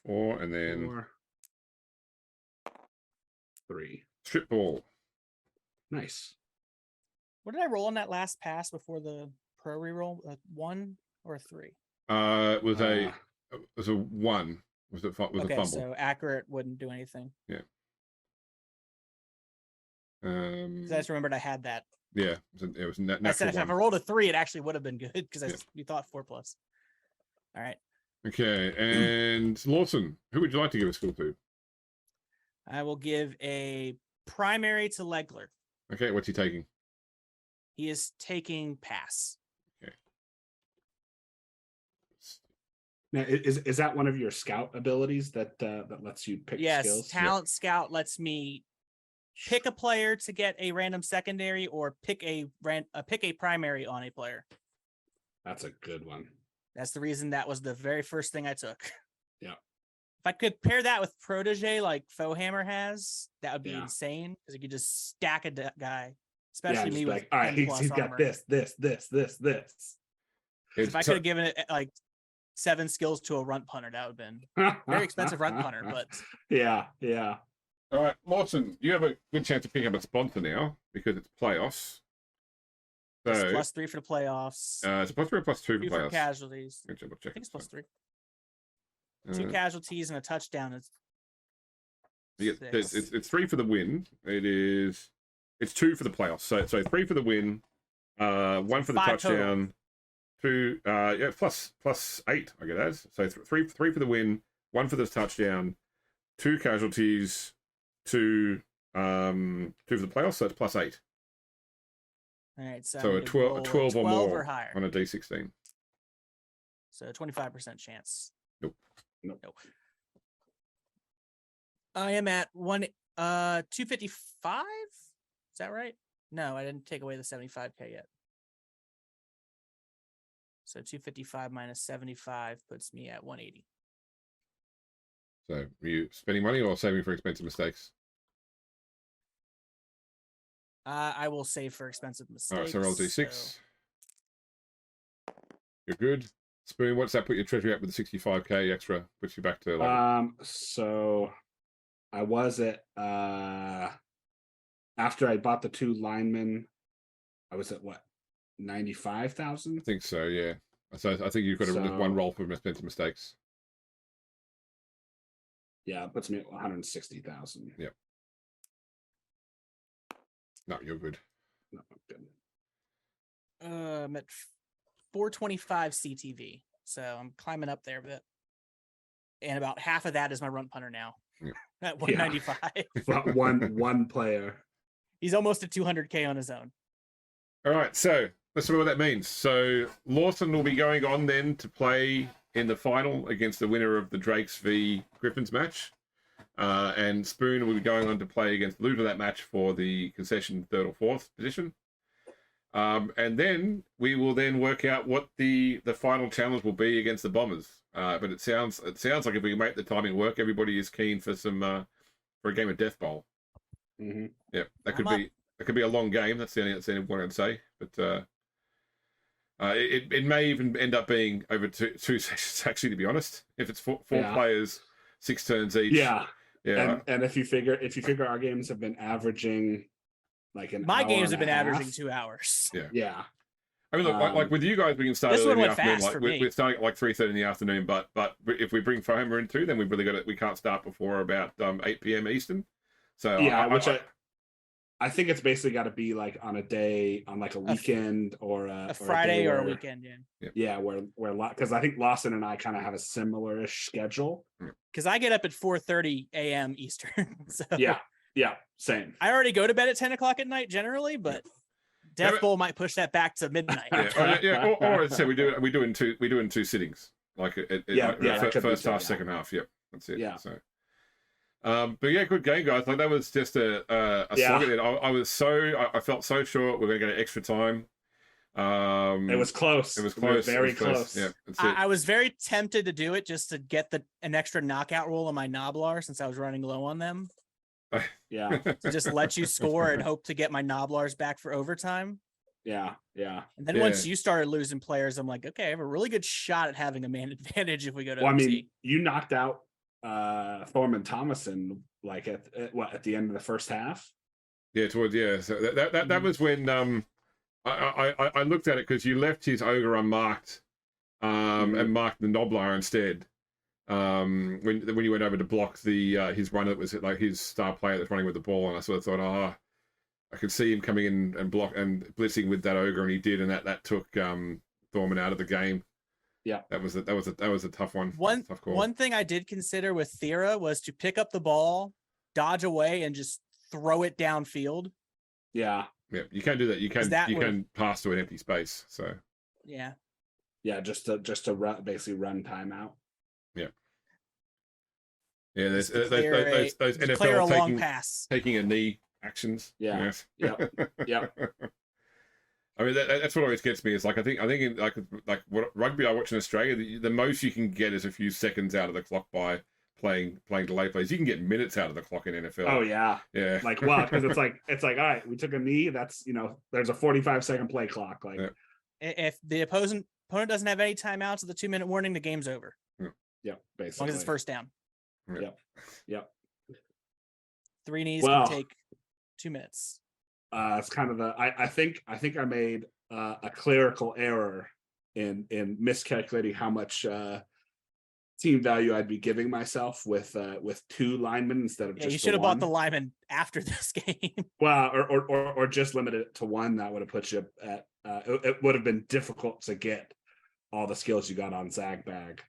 4, and then 4, 3. strip ball. Nice. What did I roll on that last pass before the pro reroll? 1 or a 3? It was a 1. Was it was Okay, a fumble? so accurate wouldn't do anything. Yeah. 'Cause I just remembered I had that. Yeah, it was I said natural if I 1. rolled a 3, it actually would have been good because Yeah. we thought 4+. All right. Okay, and Lawson, who would you like to give a skill to? I will give a primary to Legler. Okay, what's he taking? He is taking pass. Now, is that one of your scout abilities that lets you pick Yes, skills? Talent Scout lets me pick a player to get a random secondary or pick a primary on a player. That's a good one. That's the reason that was the very first thing I took. Yeah. If I could pair that with Protege like Foehammer has, that would be Yeah. insane because you could just stack a guy, Yeah, especially just me be with like, all right, 10 plus he's got armor. this. If I could have given it like 7 skills to a runt punter, that would have been very expensive runt punter, but yeah. All right, Lawson, you have a good chance to pick up a sponsor now because it's playoffs. it's So +3 for the playoffs. it's a +3 or +2 for 2 for playoffs. casualties. Let me double I check. think it's +3. Uh, 2 casualties and a touchdown. Yeah, 6. it's 3 for the win. It's 2 for the playoffs. So 3 for the win, 1 for the 5 total. touchdown, 2 plus 8. I get that. So 3 for the win, 1 for the touchdown, 2 casualties, 2 for the playoffs. So it's +8. All right, so, So I'm a gonna 12 roll 12 or more higher. on a D16. So 25% chance. Nope. I am at 255. Is that right? No, I didn't take away the 75k yet. So 255 minus 75 puts me at 180. So are you spending money or saving for expensive mistakes? I will save for expensive mistakes. All right, so roll D6. so- You're good. Spoon, what's that put your treasury at with the 65k extra? Puts you back to like So I was at after I bought the 2 linemen, I was at what, 95,000? I think so, yeah. So I think you've got So- one roll for expensive mistakes. Yeah, it puts me at 160,000. Yep. No, you're good. No, good. I'm at 425 CTV. So I'm climbing up there a bit. And about half of that is my runt punter now. Yeah. At 195. But one player. He's almost at 200k on his own. All right, so let's see what that means. So Lawson will be going on then to play in the final against the winner of the Drakes v Griffins match. And Spoon will be going on to play against the loser of that match for the concession third or fourth position. And then we will then work out what the final challenge will be against the Bombers. But it sounds like if we make the timing work, everybody is keen for some for a game of Death Bowl. Mm-hmm. Yeah, that could be a long game. That's the only one I'd say. But it may even end up being over two sessions. Actually, to be honest, if it's four players, 6 turns each. Yeah. Yeah. And if you figure our games have been averaging like my games have been averaging 2 hours. Yeah. I mean, look, like with you guys, we can start this early one in the went afternoon. fast Like for me. we're starting at like 3:30 in the afternoon, but if we bring Foamer in too, then we've really got it. We can't start before about 8 p.m. Eastern. So yeah, I think it's basically got to be like on a day, on like a weekend or a Friday or a weekend. Yeah, where because I think Lawson and I kind of have a similar-ish schedule. Because I get up at 4:30 a.m. Eastern. So yeah, same. I already go to bed at 10 o'clock at night generally, but Death Bowl might push that back to midnight. Or as I said, we do in two sittings, like first half, second half. Yep, that's it. Yeah. So. But yeah, good game, guys. Like that was just a slog at it. I felt so short. We're going to get extra time. It was close. It was close. Very close. Yeah, I was very tempted to do it just to get an extra knockout roll on my Noblar since I was running low on them. Yeah. To just let you score and hope to get my Noblars back for overtime. Yeah. And then once you started losing players, I'm like, okay, I have a really good shot at having a man advantage if we go to OT. I mean, you knocked out Thorman Thomason like at the end of the first half. Yeah, so that was when I looked at it because you left his ogre unmarked and marked the Noblar instead. When you went over to block his runner that was like his star player that's running with the ball, and I sort of thought, I could see him coming in and block and blitzing with that ogre, and he did, and that took Thorman out of the game. Yeah, that was a tough one. Tough call. One thing I did consider with Thera was to pick up the ball, dodge away, and just throw it downfield. Yeah, you can do that. You can pass to an empty space. So yeah, just to basically run timeout. Yeah, there's those NFL taking a knee actions. Yeah. I mean, that's what always gets me. Is like I think in like what rugby I watch in Australia, the most you can get is a few seconds out of the clock by playing delay plays. You can get minutes out of the clock in NFL. Oh yeah. Like because it's like all right, we took a knee. That's there's a 45-second play clock. Like if the opponent doesn't have any timeouts at the 2-minute warning, the game's over. Yeah, basically. As long as it's first down. Yep. 3 knees can take 2 minutes. It's kind of I think I made a clerical error in miscalculating how much team value I'd be giving myself with 2 linemen instead of just you should have bought the lineman after this game. Well, or just limited it to 1. That would have put you at it would have been difficult to get all the skills you got on Zagbag.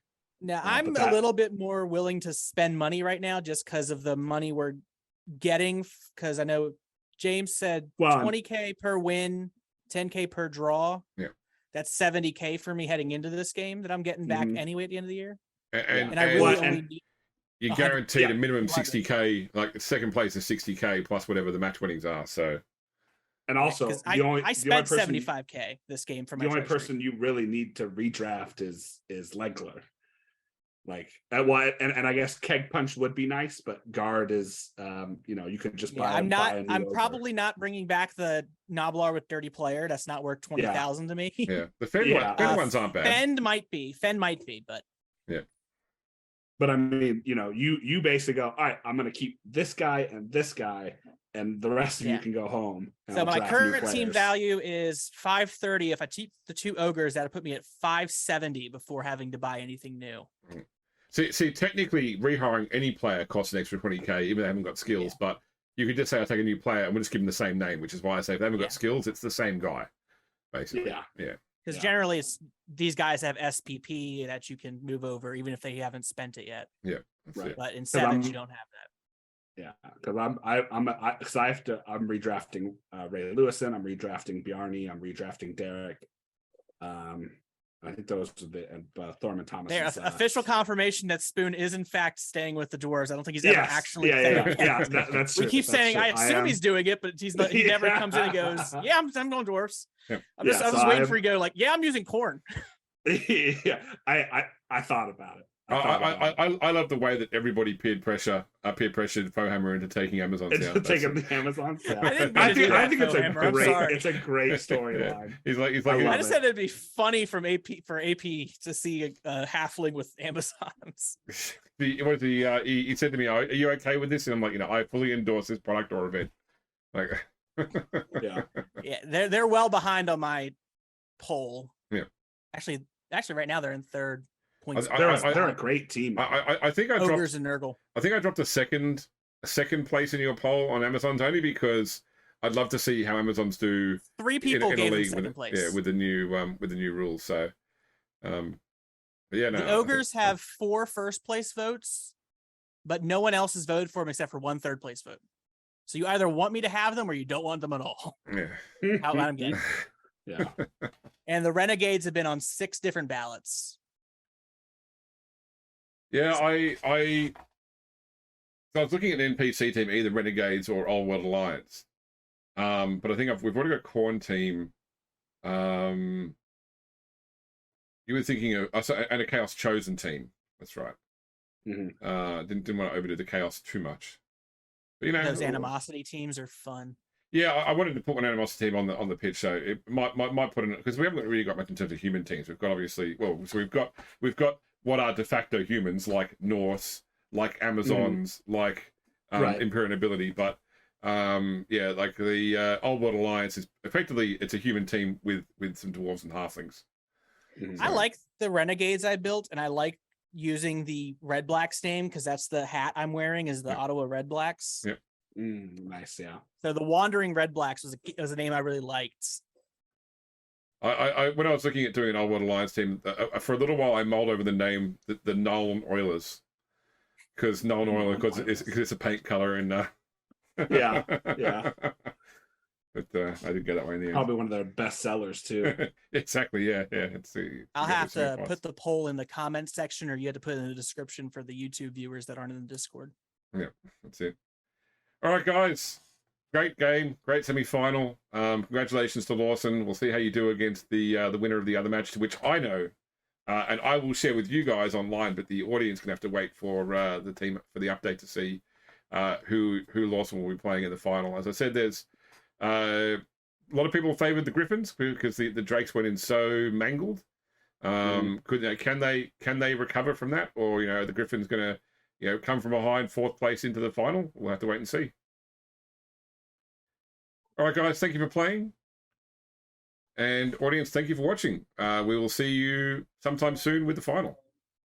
Now, I'm a little bit more willing to spend money right now just because of the money we're getting. Because I know James said 20K per win, 10K per draw. Yeah. That's 70K for me heading into this game that I'm getting back anyway at the end of the year. And I really only need you're guaranteed a minimum 60K, like second place is 60K plus whatever the match winnings are. So, and also I spent 75K this game for my the only person you really need to redraft is Legler. Like and I guess Keg Punch would be nice, but guard is you could just buy. I'm probably not bringing back the Noblar with dirty player. That's not worth 20,000 to me. Yeah, the Fend ones aren't bad. Fend might be, but yeah. But I mean, you basically go, all right, I'm going to keep this guy, and the rest of you can go home. So my current team value is 530. If I keep the 2 ogres, that'll put me at 570 before having to buy anything new. See, technically, rehiring any player costs an extra 20K, even if they haven't got skills. Yeah. But you could just say, I'll take a new player and we'll just give them the same name, which is why I say if they haven't got skills, it's the same guy, basically. Yeah. Because generally, these guys have SPP that you can move over, even if they haven't spent it yet. Yeah. Right. But in 7s, you don't have that. Yeah, because I'm redrafting Ray Lewison, I'm redrafting Bjarni, I'm redrafting Derek. I think those are the Thorman Thomas. There's official confirmation that Spoon is in fact staying with the Dwarves. I don't think he's ever actually. That's true. We keep saying true. I assume he's doing it, but he's not. He never comes in and goes, "Yeah, I'm going Dwarves." Yeah. I'm just waiting for you to go like, "Yeah, I'm using corn." Yeah, I thought about it. I love the way that everybody peer pressured Fohammer into taking Amazon's down. Taking the Amazon's down. I think it's a great storyline. Yeah. He's like I just said it'd be funny for AP to see a halfling with Amazons. He said to me, "Are you okay with this?" And I'm like, I fully endorse this product or event. Like, yeah, they're well behind on my poll. Yeah, actually, right now they're in third. They're a great team. I think I Ogres dropped and Nurgle. I think I dropped a second place in your poll on Amazon's only because I'd love to see how Amazons do. 3 people in gave a them league second place. Yeah, with the new rules. So, but yeah, no. The Ogres have 4 first place votes, but no one else has voted for them except for 1 third place vote. So you either want me to have them or you don't want them at all. Yeah, How I'm getting. Yeah. And the Renegades have been on 6 different ballots. Yeah, I was looking at an NPC team, either Renegades or Old World Alliance. But I think we've already got a Corn team. You were thinking of and a Chaos Chosen team. That's right. Mm-hmm. Didn't want to overdo the Chaos too much. But Those animosity teams are fun. Yeah, I wanted to put one animosity team on the pitch, so it might put in because we haven't really got much in terms of human teams. We've got obviously so we've got what are de facto humans like Norse, like Amazons, like Imperial Nobility, but like the Old World Alliance is effectively it's a human team with some dwarves and halflings. Mm-hmm. I like the Renegades I built, and I like using the Red Blacks name because that's the hat I'm wearing is the Ottawa Red Blacks. Yep. Nice, yeah. So the Wandering Red Blacks was a name I really liked. I when I was looking at doing an Old World Alliance team, for a little while I mulled over the name the Nuln Oilers because Nuln Oilers because it's a paint color and yeah. But I didn't get that way in the end. Probably one of their best sellers too. Exactly, yeah. I'll have to put the poll in the comments section, or you had to put it in the description for the YouTube viewers that aren't in the Discord. Yeah, that's it. All right, guys. Great game, great semi-final. Congratulations to Lawson. We'll see how you do against the winner of the other match, which I know, and I will share with you guys online. But the audience can have to wait for the team for the update to see who Lawson will be playing in the final. As I said, there's a lot of people favoured the Griffins because the Drakes went in so mangled. Can they recover from that, or are the Griffins going to come from behind 4th place into the final? We'll have to wait and see. All right, guys, thank you for playing. And audience, thank you for watching. We will see you sometime soon with the final.